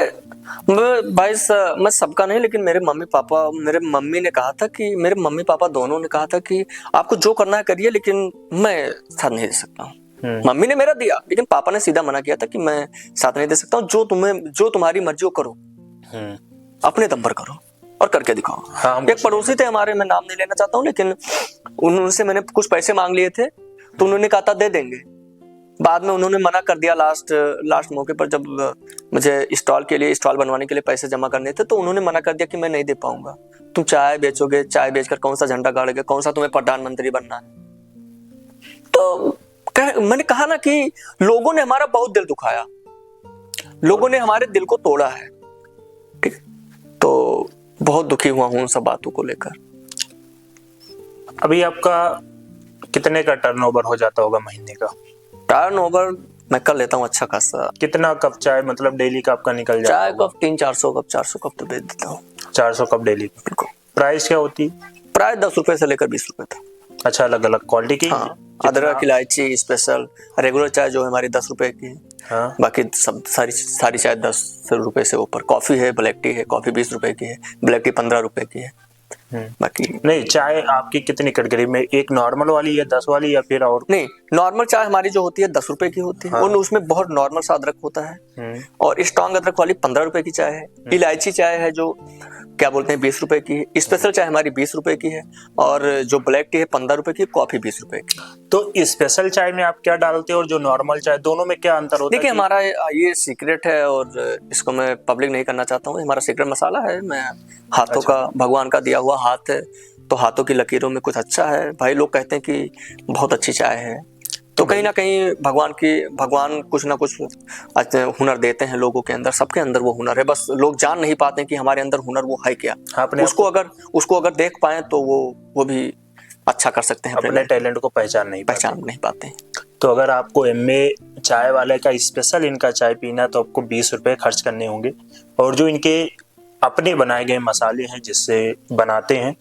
मैं सबका नहीं, लेकिन मेरे मम्मी पापा, मेरे मम्मी ने कहा था कि, मेरे मम्मी पापा दोनों ने कहा था कि आपको जो करना है करिए, लेकिन मैं साथ नहीं दे सकता हूँ। मम्मी ने मेरा दिया, लेकिन पापा ने सीधा मना किया था कि मैं साथ नहीं दे सकता हूँ, जो तुम्हारी मर्जी हो करो, अपने दम पर करो और करके दिखाओ। एक पड़ोसी थे हमारे, मैं नाम नहीं लेना चाहता हूँ, लेकिन उनसे मैंने कुछ पैसे मांग लिए थे, तो उन्होंने कहा था दे देंगे। बाद में उन्होंने मना कर दिया। लास्ट मौके पर जब मुझे स्टॉल बनवाने के लिए पैसे जमा करने थे, तो उन्होंने मना कर दिया कि मैं नहीं दे पाऊंगा, तुम चाय बेचोगे, चाय बेचकर कौन सा झंडा गाड़ोगे, कौन सा तुम्हें प्रधानमंत्री बनना है। तो मैंने कहा ना कि लोगों ने हमारा बहुत दिल दुखाया, लोगों ने हमारे दिल को तोड़ा है, ठीक। तो बहुत दुखी हुआ हूं उन सब बातों को लेकर। अभी आपका कितने का टर्नओवर हो जाता होगा महीने का? टर्नओवर मैं कर लेता हूँ अच्छा खासा। कितना कप चाय मतलब डेली का आपका निकल जाता चाय कप 300-400 कप, 400 कप तो बेच देता हूँ। 400 कप डेली? बिल्कुल। प्राइस क्या होती? प्राइस 10 रुपए से लेकर 20 रुपए तक। अच्छा, अलग अलग क्वालिटी की? हाँ, अदरक, इलायची, स्पेशल, रेगुलर चाय जो हमारी 10 रुपए की है। हाँ। बाकी सब सारी चाय 10 रुपए से ऊपर। कॉफी है, ब्लैक टी है, कॉफी 20 रुपए की है, ब्लैक टी 15 रुपए की है। बाकी नहीं, चाय आपकी कितनी कैटेगरी में? एक नॉर्मल वाली है 10 वाली, या फिर और? नहीं, नॉर्मल चाय हमारी जो होती है 10 रुपए की होती है। हाँ। और उसमें बहुत नॉर्मल सा अदरक होता है। और स्ट्रॉन्ग अदरक वाली 15 रुपए की चाय है। इलायची चाय है जो क्या बोलते हैं 20 रुपए की है। स्पेशल चाय हमारी 20 रुपए की है, और जो ब्लैक टी है 15 रुपए की, कॉफी 20 रुपए की। तो स्पेशल चाय में आप क्या डालते हो और जो नॉर्मल चाय, दोनों में क्या अंतर होता है? देखिए हमारा ये सीक्रेट है और इसको मैं पब्लिक नहीं करना चाहता हूँ। हमारा सीक्रेट मसाला है। मैं हाथों का, भगवान का दिया हुआ हाथ है, तो हाथों की लकीरों में कुछ अच्छा है। भाई लोग कहते हैं कि बहुत अच्छी चाय है, तो कहीं ना कहीं भगवान कुछ ना कुछ हुनर देते हैं लोगों के अंदर। सबके अंदर वो हुनर है, बस लोग जान नहीं पाते कि हमारे अंदर हुनर वो है क्या। उसको अगर देख पाए तो वो भी अच्छा कर सकते हैं, अपने टैलेंट को पहचान नहीं पाते हैं। तो अगर आपको एमए चाय वाले का स्पेशल इनका चाय पीना तो आपको 20 रुपए खर्च करने होंगे, और जो इनके अपने बनाए गए मसाले हैं जिससे बनाते हैं,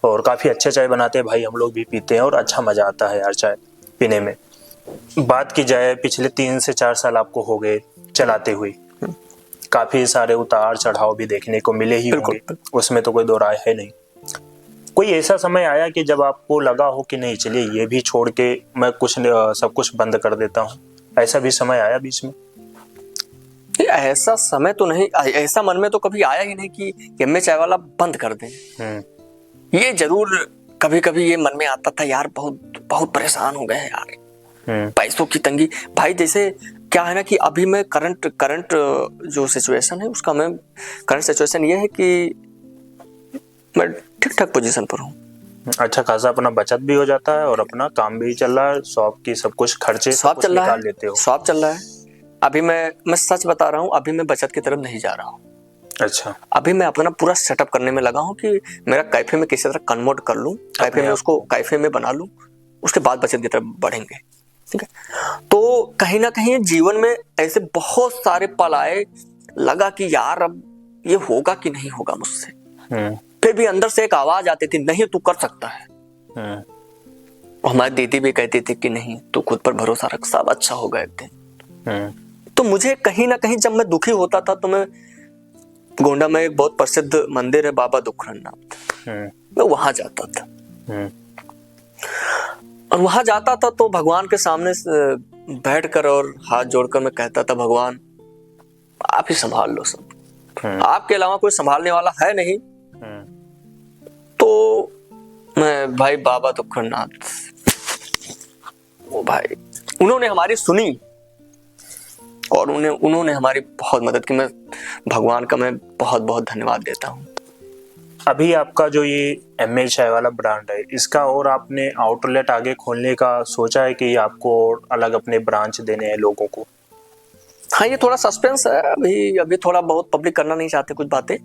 और काफ़ी अच्छा चाय बनाते हैं भाई, हम लोग भी पीते हैं और अच्छा मज़ा आता है यार चाय पीने में। बात की जाए पिछले 3 से 4 साल आपको हो गए चलाते हुए, काफ़ी सारे उतार चढ़ाव भी देखने को मिले ही होंगे, उसमें तो कोई दो राय है नहीं। कोई ऐसा समय आया कि जब आपको लगा हो कि नहीं चलिए ये भी छोड़ के मैं सब कुछ बंद कर देता हूँ, ऐसा भी समय आया बीच में? ऐसा समय तो नहीं, ऐसा मन में तो कभी आया ही नहीं कि एमए चाय वाला बंद कर दें। ये जरूर कभी कभी ये मन में आता था यार, बहुत बहुत परेशान हो गए हैं यार, पैसों की तंगी भाई। जैसे क्या है ना कि अभी मैं करंट जो सिचुएशन है उसका, मैं करंट सिचुएशन ये है कि मैं ठीक ठाक पोजीशन पर हूँ, अच्छा खासा अपना बचत भी हो जाता है और अपना काम भी चल रहा है, शॉप की सब कुछ खर्चे सब कुछ निकाल लेते हो। शॉप चल रहा है। अभी मैं सच बता रहा हूँ, अभी मैं बचत की तरफ नहीं जा रहा हूँ। अच्छा, अभी मैं अपना पूरा सेटअप करने में लगा हूँ कि मेरा कैफे में किसी तरह कन्वर्ट कर लूँ, कैफे में उसको कैफे में बना लूँ, उसके बाद बचत की तरफ बढ़ेंगे। ठीक है, तो कहीं ना कहीं जीवन में ऐसे बहुत सारे पल आए, लगा कि यार अब ये होगा कि नहीं होगा मुझसे। फिर भी अंदर से एक आवाज आती थी, नहीं तू कर सकता है। और हमारी दीदी भी कहती थी कि नहीं तू खुद पर भरोसा रख, सब अच्छा होगा एक दिन। तो मुझे कहीं ना कहीं जब मैं दुखी होता था तो मैं गोंडा में एक बहुत प्रसिद्ध मंदिर है बाबा दुखरन्नाथ, मैं वहां जाता था। और वहां जाता था तो भगवान के सामने बैठकर और हाथ जोड़कर मैं कहता था, भगवान आप ही संभाल लो सब, आपके अलावा कोई संभालने वाला है नहीं। तो मैं भाई बाबा दुखरन्नाथ, वो भाई उन्होंने हमारी सुनी और उन्होंने हमारी बहुत मदद की। मैं भगवान का मैं बहुत बहुत धन्यवाद देता हूँ। अभी आपका जो ये एमए चाय वाला ब्रांड है, इसका और आपने आउटलेट आगे खोलने का सोचा है कि आपको अलग अपने ब्रांच देने हैं लोगों को? हाँ, ये थोड़ा सस्पेंस है, अभी थोड़ा बहुत पब्लिक करना नहीं चाहते कुछ बातें,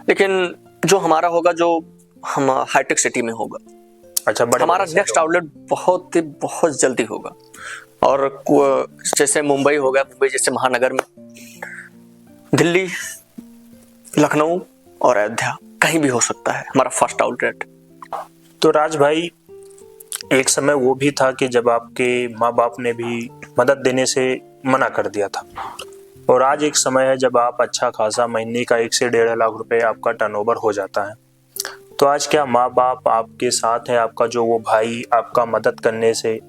लेकिन जो हमारा होगा, जो हम हाईटेक सिटी में होगा। अच्छा, हमारा नेक्स्ट आउटलेट बहुत जल्दी होगा। और जैसे मुंबई हो गया, मुंबई जैसे महानगर में, दिल्ली, लखनऊ और अयोध्या कहीं भी हो सकता है हमारा फर्स्ट आउटलेट। तो राज भाई, एक समय वो भी था कि जब आपके माँ बाप ने भी मदद देने से मना कर दिया था, और आज एक समय है जब आप अच्छा खासा महीने का 1 से 1.5 लाख रुपए आपका टर्नओवर हो जाता है। तो आज क्या माँ बाप आपके साथ है? आपका जो वो भाई आपका मदद करने से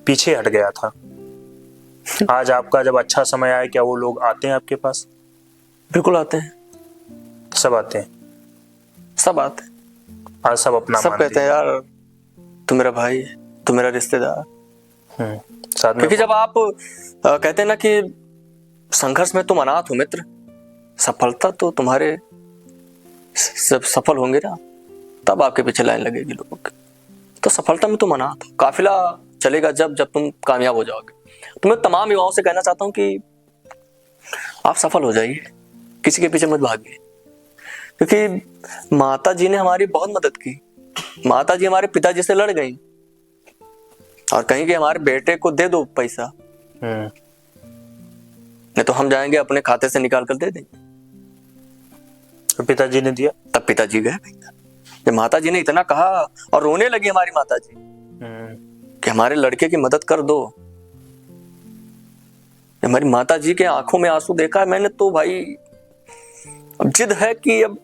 पीछे हट गया था, आज आपका जब अच्छा समय आया, क्या वो लोग आते हैं आपके पास? बिल्कुल आते हैं, सब आते हैं, सब आते हैं। आज सब अपना सब कहते हैं यार तू मेरा भाई है, तू मेरा रिश्तेदार। साथ में, क्योंकि जब आप कहते हैं ना कि संघर्ष में तुम अनाथ हो मित्र, सफलता तो तुम्हारे जब सफल होंगे ना तब आपके पीछे लाइन लगेगी लोगों की। तो सफलता में तुम अनाथ हो, काफिला चलेगा जब तुम कामयाब हो जाओगे। तो मैं तमाम युवाओं से कहना चाहता हूं कि आप सफल हो जाइए, किसी के पीछे मत भागिए। क्योंकि माता जी ने हमारी बहुत मदद की। माता जी हमारे पिताजी से लड़ गई और कहीं कि हमारे बेटे को दे दो पैसा, नहीं तो हम जाएंगे अपने खाते से निकाल कर दे देंगे। तो पिताजी ने दिया, तब पिताजी गए। जब माता जी ने इतना कहा और रोने लगी हमारी माता जी कि हमारे लड़के की मदद कर दो, हमारी माता जी के आंखों में आंसू देखा मैंने, तो भाई अब जिद है कि अब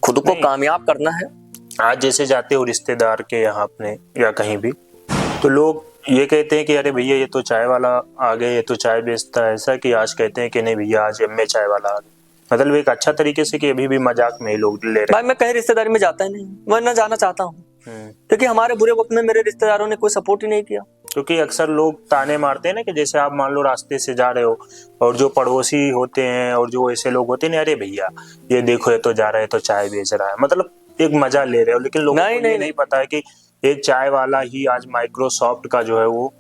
खुद को कामयाब करना है। आज जैसे जाते हो रिश्तेदार के यहाँ अपने या कहीं भी, तो लोग ये कहते हैं कि अरे भैया ये तो चाय वाला आ गए, ये तो चाय बेचता है। ऐसा कि आज कहते हैं कि नहीं भैया आज एमए चाय वाला आ गया, मतलब एक अच्छा तरीके से कि अभी भी मजाक में लोग ले रहे हैं। भाई मैं कहीं रिश्तेदारी में जाता ही नहीं, मैं ना जाना चाहता हूँ, क्योंकि हमारे बुरे वक्त में मेरे रिश्तेदारों ने कोई सपोर्ट ही नहीं किया। क्योंकि अक्सर लोग ताने मारते हैं ना कि जैसे आप मान लो रास्ते से जा रहे हो और जो पड़ोसी होते हैं और जो ऐसे लोग होते हैं ना, अरे भैया ये देखो ये तो जा रहा है तो चाय बेच रहा है, मतलब एक मजा ले रहे हो। लेकिन लोगों को ये नहीं पता है कि एक चाय वाला ही आज माइक्रोसॉफ्ट का जो है वो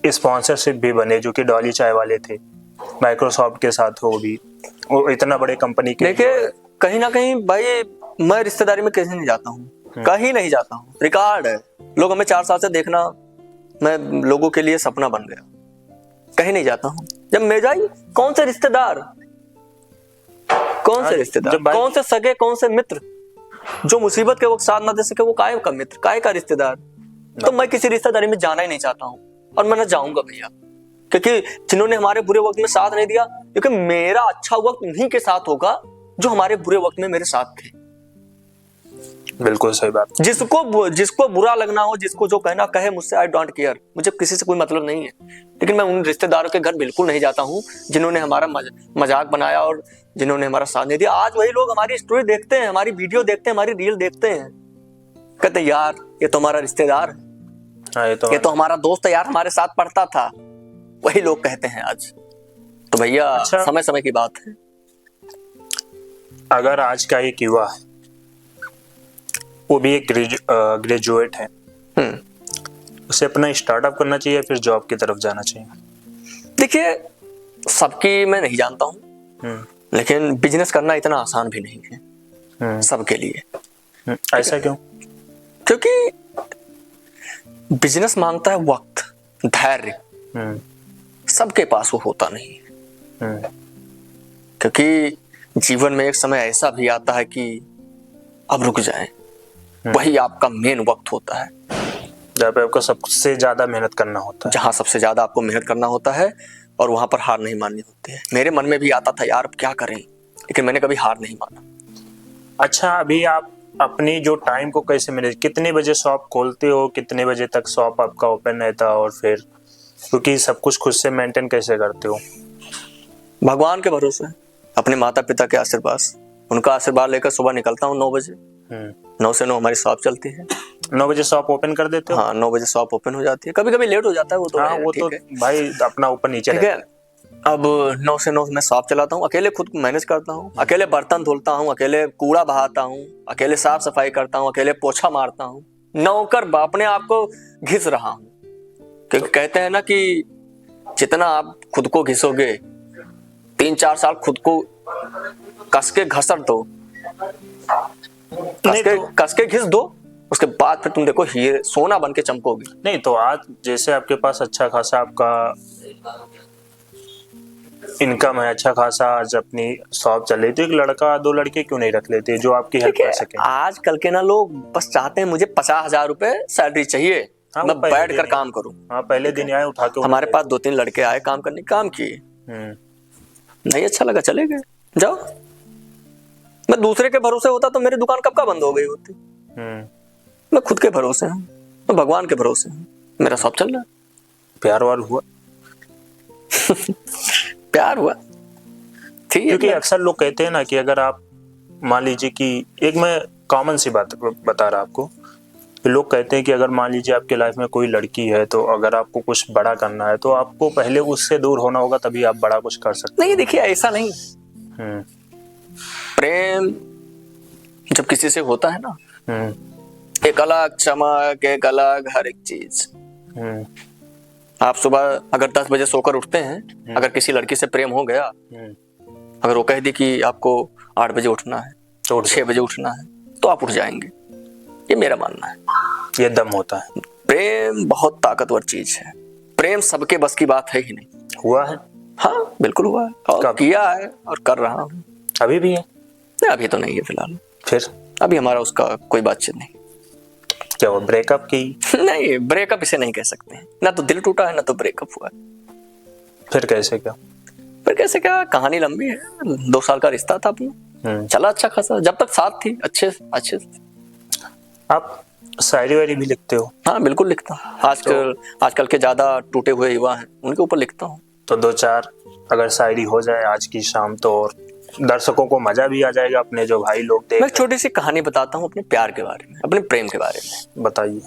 स्पॉन्सरशिप भी बने, जो कि डॉली चाय वाले थे माइक्रोसॉफ्ट के साथ, हो भी वो इतना बड़े कंपनी के। देखिए कहीं ना कहीं भाई मैं रिश्तेदारी में कैसे नहीं जाता हूँ, कहीं नहीं जाता हूँ, रिकॉर्ड है। लोग हमें 4 साल से देखना, मैं लोगों के लिए सपना बन गया। कहीं नहीं जाता हूँ। जब मैं जाई, कौन से रिश्तेदार, कौन से रिश्तेदार, कौन से सगे, कौन से मित्र जो मुसीबत के वक्त साथ ना दे सके, वो काय का मित्र, काय का रिश्तेदार। तो मैं किसी रिश्तेदारी में जाना ही नहीं चाहता हूँ, और मैं ना जाऊंगा भैया, क्योंकि जिन्होंने हमारे बुरे वक्त में साथ नहीं दिया, क्योंकि मेरा अच्छा वक्त उन्हीं के साथ होगा जो हमारे बुरे वक्त में मेरे साथ थे। बिल्कुल सही बात। जिसको बुरा लगना हो, जिसको जो कहना कहे मुझसे, आई डोंट केयर, मुझे किसी से कोई मतलब नहीं है। लेकिन मैं उन रिश्तेदारों के घर बिल्कुल नहीं जाता हूँ जिन्होंने हमारा मजाक बनाया और जिन्होंने हमारा साथ नहीं दिया। आज वही लोग हमारी स्टोरी देखते हैं, हमारी वीडियो देखते हैं, हमारी रील देखते हैं, कहते यार ये तो हमारा रिश्तेदार है, ये तो हमारा दोस्त है यार, हमारे साथ पढ़ता था। वही लोग कहते हैं आज। तो भैया अच्छा, समय समय की बात है। अगर आज का एक युवा है, वो भी एक ग्रेजुएट है, उसे अपना स्टार्टअप करना चाहिए फिर जॉब की तरफ जाना चाहिए? देखिए, सबकी मैं नहीं जानता हूँ, लेकिन बिजनेस करना इतना आसान भी नहीं है सबके लिए। ऐसा क्यों? क्योंकि बिजनेस मांगता है वक्त, धैर्य, सबके पास वो होता नहीं है। क्योंकि जीवन में एक समय ऐसा भी आता है कि अब रुक जाए, वही आपका मेन वक्त होता है, जहाँ पे आपको सबसे ज्यादा मेहनत करना होता है, जहाँ सबसे ज्यादा आपको मेहनत करना होता है, और वहां पर हार नहीं माननी होती है। मेरे मन में भी आता था यार अब क्या करें, लेकिन मैंने कभी हार नहीं माना। अच्छा, अभी आप अपनी जो टाइम को कैसे मैनेज, कितने बजे शॉप खोलते हो, कितने बजे तक शॉप आपका ओपन रहता है, और फिर क्योंकि सब कुछ खुद से मेंटेन कैसे करते हो? भगवान के भरोसे, अपने माता पिता के आशीर्वाद, उनका आशीर्वाद लेकर सुबह निकलता हूँ 9 बजे। 9 से 9 हमारी शॉप चलती है। 9 बजे शॉप ओपन कर देते हो? हाँ, 9 बजे शॉप ओपन हो जाती है। कभी कभी लेट हो जाता है, वो तो हाँ, वो तो भाई अपना ऊपर नीचे ठीक है। अब 9 से 9 मैं शॉप चलाता हूँ, अकेले खुद मैनेज करता हूँ, अकेले बर्तन धुलता हूँ, अकेले कूड़ा बहाता हूँ, अकेले साफ सफाई करता हूँ, अकेले पोछा मारता हूँ। नौकर अपने आप को घिस रहा हूँ, क्योंकि कहते हैं ना कि जितना आप खुद को घिसोगे, 3-4 साल खुद को कस के घसर दो, कस के घिस दो, उसके बाद फिर तुम देखो हीरे सोना बन के चमकोगे। नहीं तो आज जैसे आपके पास अच्छा खासा आपका इनकम है, अच्छा खासा, आज अपनी शॉप चल रही, तो एक लड़का 2 लड़के क्यों नहीं रख लेते जो आपकी हेल्प कर सके? आजकल के ना लोग बस चाहते हैं मुझे 50,000 रुपए सैलरी चाहिए, हाँ, मैं बैठ कर काम करूं। हाँ, पहले दिन आए उठा के। हमारे पास 2-3 लड़के आए काम करने, काम किए, नहीं अच्छा लगा, चले गए, जाओ। मैं दूसरे के भरोसे होता तो मेरी दुकान कब का बंद हो गई होती। मैं खुद के भरोसे हूँ, मैं भगवान के भरोसे हूँ, मेरा शॉप चल रहा है। प्यार वार हुआ? प्यार हुआ, ठीक है। क्योंकि अक्सर लोग कहते हैं ना कि अगर आप मान लीजिए कि एक मैं कॉमन सी बात बता रहा आपको, लोग कहते हैं कि अगर मान लीजिए आपके लाइफ में कोई लड़की है, तो अगर आपको कुछ बड़ा करना है तो आपको पहले उससे दूर होना होगा, तभी आप बड़ा कुछ कर सकते नहीं। देखिए, ऐसा नहीं। प्रेम जब किसी से होता है ना, एक अलग चमक, एक अलग हर एक चीज। आप सुबह अगर 10 बजे सोकर उठते हैं, अगर किसी लड़की से प्रेम हो गया, अगर वो कह दी कि आपको 8 बजे उठना है, तो 6 बजे उठना है, तो आप उठ जाएंगे। ये मेरा मानना है। ये दम होता है। प्रेम बहुत ताकतवर चीज है। प्रेम सबके बस की बात है ही नहीं। हुआ है? हाँ, बिल्कुल हुआ है, और किया है और कर रहा हूँ। अभी भी है? नहीं, अभी तो नहीं है फिलहाल। फिर अभी हमारा उसका कोई बातचीत नहीं। क्या वो ब्रेकअप की? नहीं, ब्रेकअप इसे नहीं कह सकते। ना तो दिल टूटा है, ना तो ब्रेकअप हुआ है। फिर कैसे क्या? फिर कैसे क्या, कहानी लंबी है। 2 साल का रिश्ता था अपना, चला अच्छा खासा, जब तक साथ थी अच्छे अच्छे। आप शायरी वायरी भी लिखते हो? हाँ, बिल्कुल लिखता हूँ। आजकल के ज्यादा टूटे हुए युवा हैं, उनके ऊपर लिखता हूँ। तो 2-4 अगर शायरी हो जाए आज की शाम, तो और दर्शकों को मजा भी आ जाएगा, अपने जो भाई लोग देख। मैं छोटी सी कहानी बताता हूँ अपने प्यार के बारे में, अपने प्रेम के बारे में। बताइए।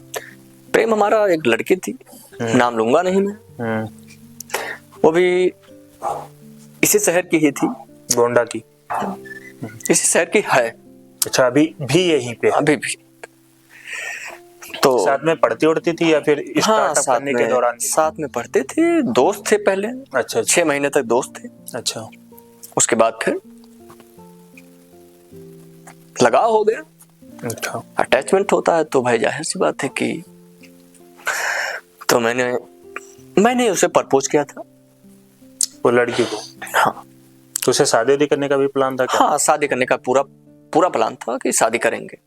प्रेम हमारा एक लड़की थी, नाम लूंगा नहीं मैं। वो भी इसी शहर की ही थी, गोंडा की। इसी शहर की है। अच्छा, अभी भी यहीं पे? अभी भी। तो साथ में पढ़ती उड़ती थी या फिर स्टार्टअप करने के दौरान? साथ में पढ़ते थे, दोस्त थे पहले। अच्छा। 6 महीने तक दोस्त थे। अच्छा। उसके बाद फिर लगाव हो गया, अच्छा। अटैचमेंट होता है तो भाई जाहिर सी बात है कि तो मैंने उसे प्रपोज किया था। वो लड़की को? हाँ। तो उसे शादी करने का भी प्लान था क्या? हाँ, शादी करने का पूरा प्लान था कि शादी करेंगे।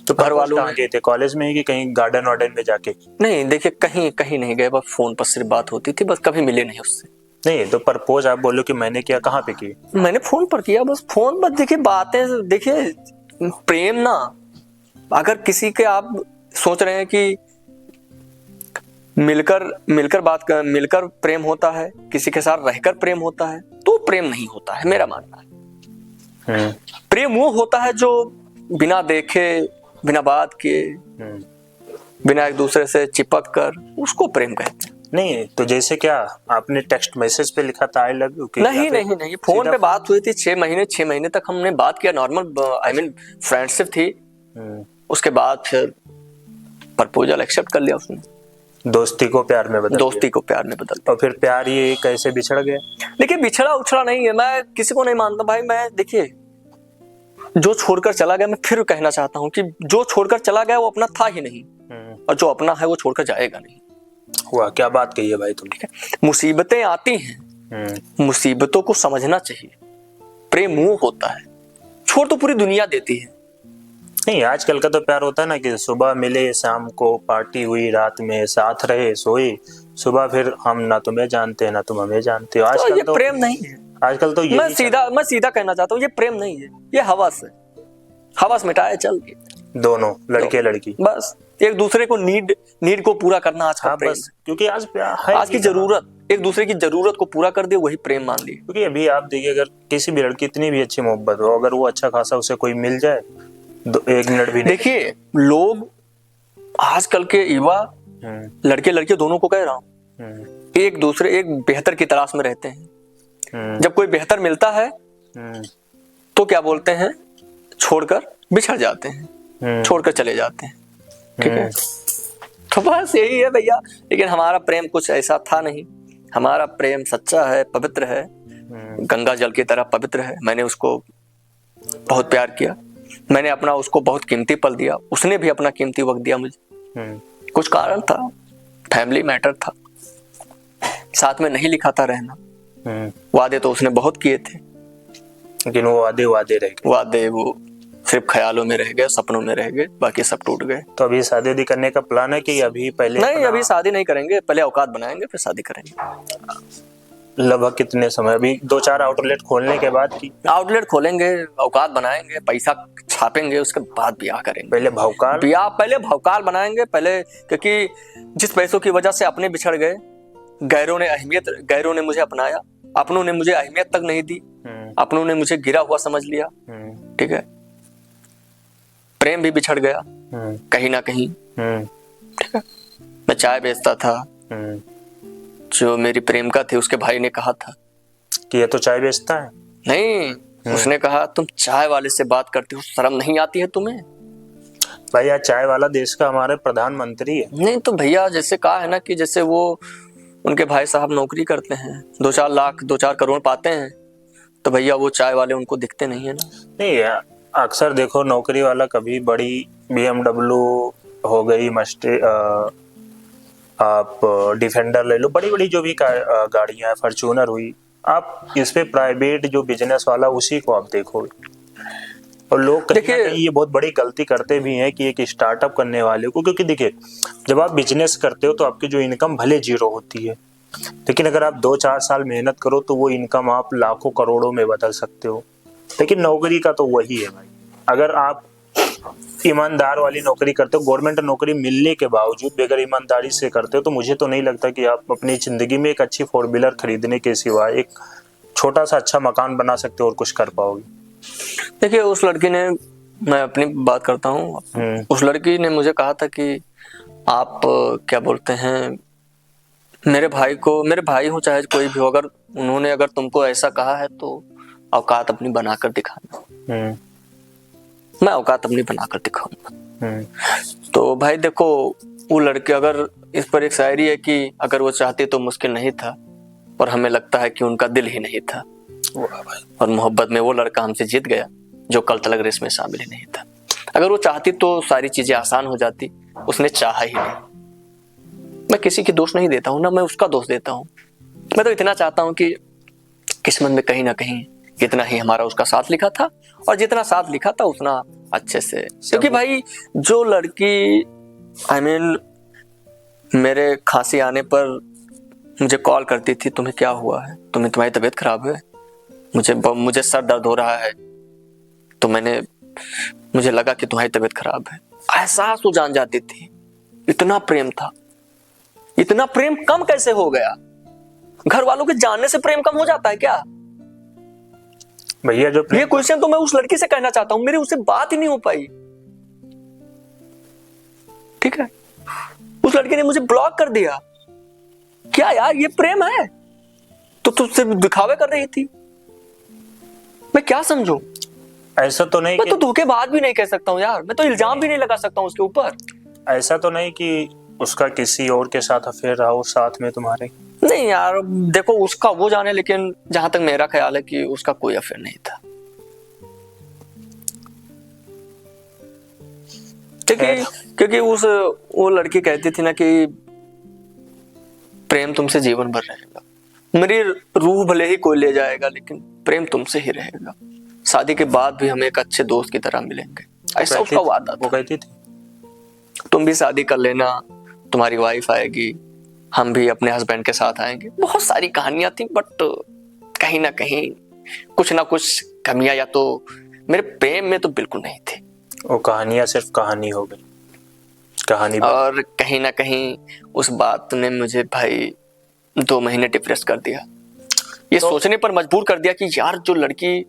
तो घर प्रपोज वालों कहाँ ने, गए थे, कॉलेज में ही कि कहीं गार्डन वार्डन में जाके? नहीं देखिए, कहीं कहीं नहीं गए, बस फोन पर सिर्फ बात होती थी, बस कभी मिले नहीं उससे। नहीं तो प्रपोज आप बोलो कि मैंने किया, कहाँ पे की? मैंने फोन पर किया, बस फोन पर। देखिए बातें, देखिए प्रेम ना, अगर किसी के आप सोच रहे हैं कि मिलकर प्रेम होता है, किसी के साथ रहकर प्रेम होता है, तो प्रेम नहीं होता है, मेरा मानना है। प्रेम वो होता है जो बिना देखे, बिना बात किए, बिना एक दूसरे से चिपक कर, उसको प्रेम कहते हैं। नहीं तो जैसे क्या आपने टेक्स्ट मैसेज पे लिखा था आई लव यू? नहीं, फोन पे बात हुई थी 6 महीने तक हमने बात किया, नॉर्मल आई मीन फ्रेंडशिप थी। उसके बाद फिर प्रपोजल एक्सेप्ट कर लिया उसने। दोस्ती को प्यार में बदल दोस्ती को प्यार में बदल। और फिर प्यार ये कैसे बिछड़ गया? देखिए बिछड़ा उछड़ा नहीं है, मैं किसी को नहीं मानता भाई। मैं देखिए, जो छोड़कर चला गया, मैं फिर कहना चाहता हूँ कि जो छोड़कर चला गया वो अपना था ही नहीं, और जो अपना है वो छोड़कर जाएगा नहीं। हुआ क्या बात कही है भाई तुम? ठीक है, मुसीबतें आती हैं, मुसीबतों को समझना चाहिए। प्रेम वो होता है, छोड़ तो पूरी दुनिया देती है। नहीं आजकल का तो प्यार होता है ना कि सुबह मिले, शाम को पार्टी हुई, रात में साथ रहे, सोए, सुबह फिर हम ना तुम्हें जानते ना तुम हमें जानते हो। आजकल ये तो प्रेम नहीं है। आजकल तो मैं सीधा कहना चाहता हूँ, ये प्रेम नहीं है, ये हवस है। हवस मिटाए चल के दोनों लड़के लड़की बस एक दूसरे को नीड को पूरा करना आज का प्रेम। बस क्योंकि आज की जरूरत, एक दूसरे की जरूरत को पूरा कर दे, वही प्रेम मान ली। क्योंकि अभी आप देखिए, अगर किसी भी लड़की इतनी भी अच्छी मोहब्बत हो, अगर वो अच्छा खासा उसे कोई मिल जाए, 1 मिनट भी नहीं। देखिए लोग आजकल के युवा, लड़के लड़के दोनों को कह रहा हूँ, एक दूसरे एक बेहतर की तलाश में रहते हैं। जब कोई बेहतर मिलता है तो क्या बोलते हैं, छोड़कर बिछड़ जाते हैं, छोड़कर चले जाते हैं। ठीक है, तो बस यही है भैया। लेकिन हमारा प्रेम कुछ ऐसा था नहीं। हमारा प्रेम सच्चा है, पवित्र है, गंगा जल की तरह पवित्र है। मैंने उसको बहुत प्यार किया, मैंने अपना उसको बहुत कीमती पल दिया, उसने भी अपना कीमती वक्त दिया मुझे। कुछ कारण था, फैमिली मैटर था, साथ में नहीं लिखा था रहना। वादे तो उसने बहुत किए थे, लेकिन वो वादे रह गए। वादे वो सिर्फ ख्यालों में रह गए, सपनों में रह गए, बाकी सब टूट गए। तो अभी शादी करने का प्लान है कि अभी पहले? नहीं, अभी शादी नहीं करेंगे, पहले औकात बनाएंगे फिर शादी करेंगे। लगभग कितने समय? अभी 2-4 आउटलेट खोलने के बाद की? आउटलेट खोलेंगे, औकात बनाएंगे, पैसा छापेंगे, उसके बाद ब्याह करेंगे। पहले भवकाल बनाएंगे पहले, क्योंकि जिस पैसों की वजह से अपने बिछड़ गए, गैरों ने मुझे अपनाया, अपनों ने मुझे अहमियत तक नहीं दी, अपनों ने मुझे गिरा हुआ समझ लिया। ठीक है, प्रेम भी बिछड़ गया कहीं ना कहीं। ठीक है, मैं चाय बेचता था, जो मेरी प्रेमिका थी उसके भाई ने कहा था कि ये तो चाय बेचता है। नहीं, उसने कहा तुम चाय वाले से बात करते हो, शर्म नहीं आती है तुम्हें? भाई यार, चाय वाला देश का हमारे प्रधानमंत्री है। नहीं तो भैया, जैसे कहा है ना कि जैसे वो उनके भाई साहब नौकरी करते हैं, 2-4 लाख 2-4 करोड़ पाते हैं, तो भैया वो चाय वाले उनको दिखते नहीं है ना। नहीं यार, अक्सर देखो नौकरी वाला कभी बड़ी BMW हो गई, आप डिफेंडर ले लो, बड़ी बड़ी जो भी गाड़ियां, फॉर्च्यूनर हुई, आप इस पे प्राइवेट जो बिजनेस वाला उसी को आप देखोगे। और लोग कहीं ना कहीं ये बहुत बड़ी गलती करते भी हैं कि एक स्टार्टअप करने वाले को, क्योंकि देखिए जब आप बिजनेस करते हो तो आपकी जो इनकम भले 0 होती है, लेकिन अगर आप 2-4 साल मेहनत करो तो वो इनकम आप लाखों करोड़ों में बदल सकते हो। लेकिन नौकरी का तो वही है भाई, अगर आप ईमानदार वाली नौकरी करते हो, गवर्नमेंट नौकरी मिलने के बावजूद बगैर ईमानदारी से करते हो, तो मुझे तो नहीं लगता कि आप अपनी जिंदगी में एक अच्छी 4 व्हीलर खरीदने के सिवा एक छोटा सा अच्छा मकान बना सकते हो और कुछ कर पाओगे। देखिए उस लड़की ने, मैं अपनी बात करता हूँ, उस लड़की ने मुझे कहा था कि आप क्या बोलते हैं, मेरे भाई हो चाहे कोई भी हो, अगर तुमको ऐसा कहा है तो औकात अपनी बनाकर दिखाना। मैं औकात अपनी बनाकर दिखाऊंगा। तो भाई देखो, वो लड़के, अगर इस पर एक शायरी है कि अगर वो चाहती तो मुश्किल नहीं था, और हमें लगता है कि उनका दिल ही नहीं था, और मोहब्बत में वो लड़का हमसे जीत गया जो कल तलक रेस में शामिल ही नहीं था। अगर वो चाहती तो सारी चीजें आसान हो जाती, उसने चाहा ही नहीं। मैं किसी की दोष नहीं देता हूँ, ना मैं उसका दोष देता हूँ। मैं तो इतना चाहता हूँ कि किस्मत में कहीं ना कहीं इतना ही हमारा उसका साथ लिखा था, और जितना साथ लिखा था उतना अच्छे से। क्योंकि भाई जो लड़की मेरे खांसी आने पर मुझे कॉल करती थी, तुम्हें क्या हुआ है, तुम्हारी तबीयत खराब है, मुझे सर दर्द हो रहा है, तो मुझे लगा कि तुम्हारी तबीयत खराब है, एहसास वो जान जाती थी। इतना प्रेम था। इतना प्रेम कम कैसे हो गया? घर वालों के जानने से प्रेम कम हो जाता है क्या भैया? जो ये क्वेश्चन तो मैं उस लड़की से कहना चाहता हूं। मेरी उससे बात ही नहीं हो पाई, ठीक है? उस लड़की ने मुझे ब्लॉक कर दिया। क्या यार, ये प्रेम है? तो तुझसे दिखावे कर रही थी। मैं क्या समझूं? ऐसा तो नहीं मैं तो धोखेबाज भी नहीं कह सकता हूँ यार, मैं तो इल्जाम भी नहीं लगा सकता हूँ उसके ऊपर। ऐसा तो नहीं कि उसका किसी और के साथ अफेयर रहा हो साथ में तुम्हारे? नहीं यार, देखो उसका वो जाने, लेकिन जहां तक मेरा ख्याल है कि उसका कोई अफेयर नहीं था। क्योंकि वो लड़की कहती थी ना कि प्रेम तुमसे जीवन भर रहेगा। मेरी रूह भले ही कोई ले जाएगा, लेकिन प्रेम तुमसे ही रहेगा। शादी के बाद भी हम एक अच्छे दोस्त की तरह मिलेंगे, ऐसा उसका वादा था। वो कहती थी तुम भी शादी कर लेना, तुम्हारी वाइफ आएगी, हम भी अपने हस्बैंड के साथ आएंगे। बहुत सारी कहानियां थी, बट कहीं ना कहीं कुछ ना कुछ कमियां या तो मेरे प्रेम में तो बिल्कुल नहीं थी। वो कहानियां सिर्फ कहानी हो गई, कहानी। और कहीं ना कहीं उस बात ने मुझे भाई 2 महीने डिप्रेस कर दिया। ये सोचने पर मजबूर कर दिया कि यार, जो लड़की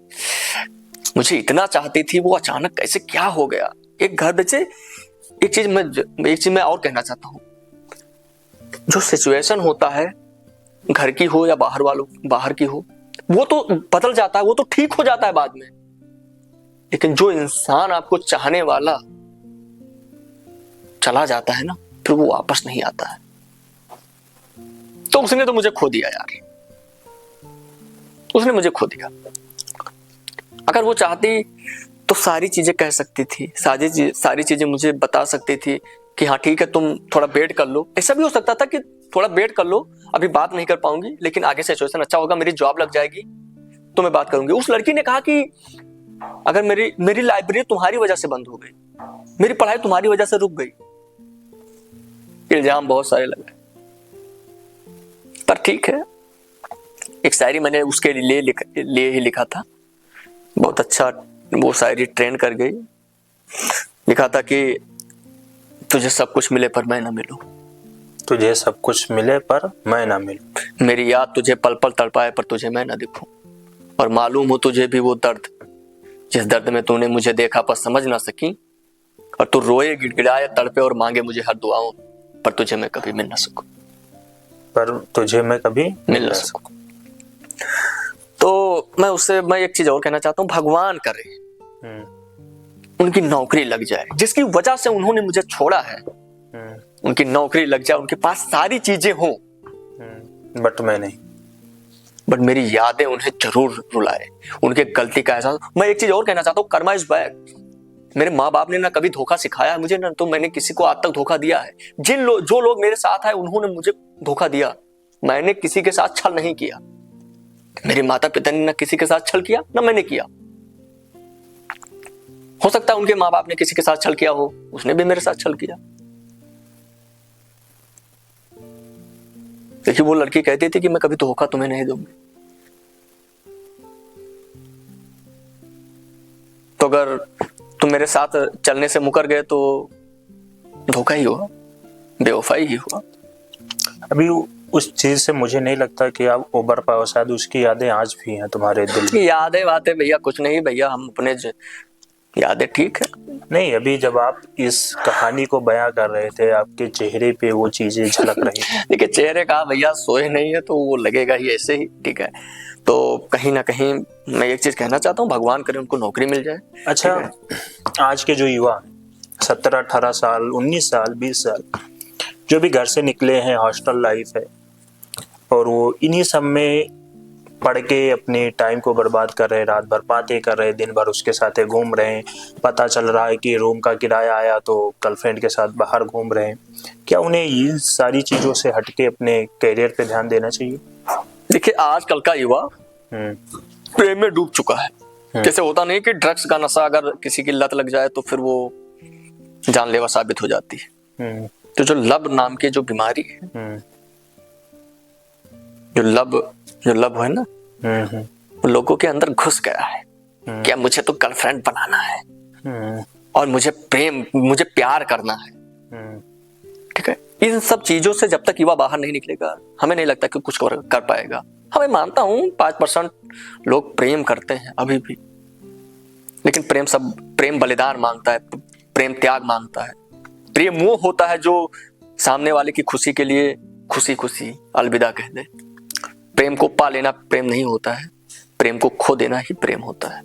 मुझे इतना चाहती थी वो अचानक कैसे क्या हो गया। एक घर बच्चे एक चीज मैं और कहना चाहता हूँ। जो सिचुएशन होता है, घर की हो या बाहर की हो, वो तो बदल जाता है, वो तो ठीक हो जाता है बाद में। लेकिन जो इंसान आपको चाहने वाला चला जाता है ना, फिर वो वापस नहीं आता है। तो उसने तो मुझे खो दिया यार, उसने मुझे खो दिया। अगर वो चाहती तो सारी चीजें कह सकती थी, सारी चीजें मुझे बता सकती थी कि हाँ ठीक है, तुम थोड़ा वेट कर लो। ऐसा भी हो सकता था कि थोड़ा वेट कर लो, अभी बात नहीं कर पाऊंगी, लेकिन आगे सिचुएशन अच्छा होगा, मेरी जॉब लग जाएगी तो मैं बात करूंगी। उस लड़की ने कहा कि अगर मेरी लाइब्रेरी तुम्हारी वजह से बंद हो गई, मेरी पढ़ाई तुम्हारी वजह से रुक गई। इल्जाम बहुत सारे लगाए, पर ठीक है। एक शायरी मैंने उसके लिए ही लिखा था, बहुत अच्छा वो शायरी ट्रेंड कर गई। लिखा था कि तुझे सब कुछ मिले पर मैं ना मिलूं, तुझे सब कुछ मिले पर मैं ना मिलूं, मेरी याद तुझे पल पल तड़पाए पर तुझे मैं ना दिखूं, और मालूम हो तुझे भी वो दर्द जिस दर्द में तूने मुझे देखा पर समझ ना सकी, और तू रोए गिड़गिड़ाए तड़पे और मांगे मुझे हर दुआओं, पर तुझे मैं कभी मिल ना सकूं, पर तुझे मैं कभी मिल ना सकूं। तो मैं एक चीज और कहना चाहता हूँ, भगवान करे उनकी नौकरी लग जाए, जिसकी वजह से उन्होंने मुझे छोड़ा है, उनकी नौकरी लग जाए, उनके पास सारी चीजें हो, बट मैं नहीं। बट मेरी यादें उन्हें जरूर रुलाए, उनके गलती का एहसास। मैं एक चीज और कहना चाहता हूँ, कर्मा इज बैक। मेरे माँ बाप ने ना कभी धोखा सिखाया है मुझे, ना तो मैंने किसी को आज तक धोखा दिया है। जो लोग मेरे साथ आए उन्होंने मुझे धोखा दिया। मैंने किसी के साथ छल नहीं किया। मेरे माता पिता ने ना किसी के साथ छल किया, ना मैंने किया। हो सकता है उनके माँ बाप ने किसी के साथ छल किया हो, उसने भी मेरे साथ छल किया। देखिए, वो लड़की कहती थी कि मैं कभी धोखा तुम्हें नहीं दूंगी। तो अगर तुम मेरे साथ चलने से मुकर गए तो धोखा ही हुआ, बेवफाई ही हुआ। अभी उस चीज से मुझे नहीं लगता कि आप उबर पाओ, शायद उसकी यादें आज भी हैं तुम्हारे दिल में। यादें बातें भैया कुछ नहीं भैया, हम अपने यादें ठीक है। नहीं, अभी जब आप इस कहानी को बयां कर रहे थे, आपके चेहरे पे वो चीजें झलक रही थी। देखिए, चेहरे का भैया सोए नहीं है तो वो लगेगा ही ऐसे ही, ठीक है। तो कहीं ना कहीं मैं एक चीज कहना चाहता हूँ, भगवान करे उनको नौकरी मिल जाए। अच्छा, आज के जो युवा 17-18 साल, 19 साल, 20 साल जो भी घर से निकले हैं, हॉस्टल लाइफ है, और वो इन्हीं सब में पढ़ के अपने टाइम को बर्बाद कर रहे, रात भर बातें कर रहे, दिन भर उसके साथ घूम रहे हैं, पता चल रहा है कि रूम का किराया आया तो गर्लफ्रेंड के साथ बाहर घूम रहे हैं, क्या उन्हें ये सारी चीज़ों से हटके अपने करियर पे ध्यान देना चाहिए? देखिए आजकल का युवा प्रेम में डूब चुका है। जैसे होता नहीं कि ड्रग्स का नशा अगर किसी की लत लग जाए तो फिर वो जानलेवा साबित हो जाती है। तो जो लब नाम की जो बीमारी है, जो लब है ना, वो लोगों के अंदर घुस गया है। क्या मुझे तो गर्लफ्रेंड बनाना है और मुझे प्यार करना है, ठीक है। इन सब चीजों से जब तक युवा बाहर नहीं निकलेगा, हमें नहीं लगता कि कुछ कर पाएगा। हमें मानता हूं 5% लोग प्रेम करते हैं अभी भी, लेकिन प्रेम बलिदान मांगता है, प्रेम त्याग मांगता है। प्रेम वो होता है जो सामने वाले की खुशी के लिए खुशी खुशी अलविदा कह दे। प्रेम को पा लेना प्रेम नहीं होता है, प्रेम को खो देना ही प्रेम होता है।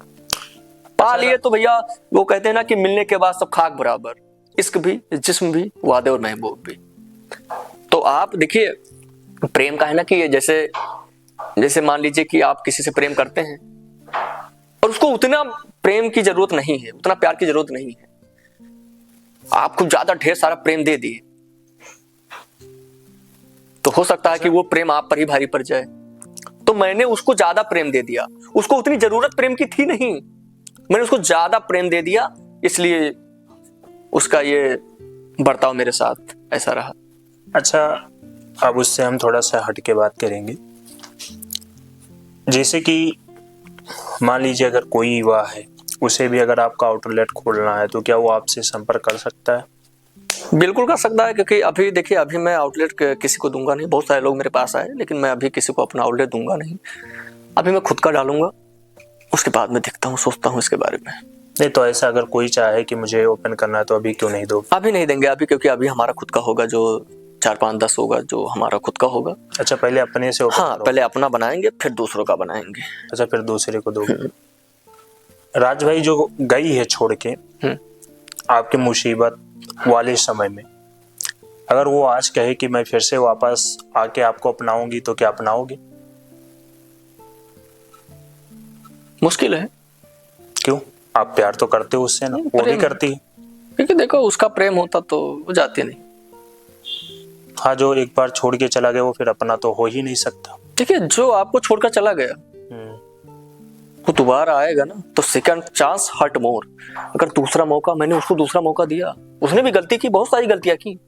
पा लिए तो भैया वो कहते हैं ना कि मिलने के बाद सब खाक बराबर, इश्क भी, जिस्म भी, वादे और महबूब भी। तो आप देखिए प्रेम का है ना कि ये जैसे मान लीजिए कि आप किसी से प्रेम करते हैं और उसको उतना प्रेम की जरूरत नहीं है, उतना प्यार की जरूरत नहीं है, आप खूब ज्यादा ढेर सारा प्रेम दे दिए तो हो सकता है कि वो प्रेम आप पर ही भारी पड़ जाए। तो मैंने उसको ज्यादा प्रेम दे दिया, उसको उतनी जरूरत प्रेम की थी नहीं, मैंने उसको ज्यादा प्रेम दे दिया, इसलिए उसका ये बर्ताव मेरे साथ ऐसा रहा। अच्छा, अब उससे हम थोड़ा सा हट के बात करेंगे। जैसे कि मान लीजिए अगर कोई युवा है, उसे भी अगर आपका आउटलेट खोलना है तो क्या वो आपसे संपर्क कर सकता है? बिल्कुल कर सकता है, क्योंकि अभी देखिए अभी मैं आउटलेट किसी को दूंगा नहीं। बहुत सारे लोग मेरे पास आए, लेकिन मैं अभी किसी को अपना आउटलेट दूंगा नहीं। अभी मैं खुद का डालूंगा, उसके बाद में देखता हूँ, सोचता हूँ इसके बारे में। नहीं तो ऐसा अगर कोई चाहे कि मुझे ओपन करना है तो अभी क्यों नहीं दो? अभी नहीं देंगे अभी, क्योंकि अभी हमारा खुद का होगा, जो 4, 5, 10 होगा जो हमारा खुद का होगा। अच्छा, पहले अपने से ओपन हाँ, करो। पहले अपना बनाएंगे फिर दूसरों का बनाएंगे। अच्छा, फिर दूसरे को दो। राज भाई जो गई है छोड़ के आपके मुसीबत वाले समय में, अगर वो आज कहे कि मैं फिर से वापस आके आपको अपनाऊंगी तो क्या अपनाओगे? मुश्किल है। क्यों? आप प्यार तो करते हो उससे ना, वो भी करती है। क्योंकि देखो उसका प्रेम होता तो वो जाती नहीं। हाँ, जो एक बार छोड़ के चला गया वो फिर अपना तो हो ही नहीं सकता। देखिए जो आपको छोड़कर चला गया वो दोबारा आएगा ना, तो सेकंड चांस हर्ट मोर। अगर दूसरा मौका, मैंने उसको दूसरा मौका दिया, उसने भी गलती की, बहुत सारी गलतियां की,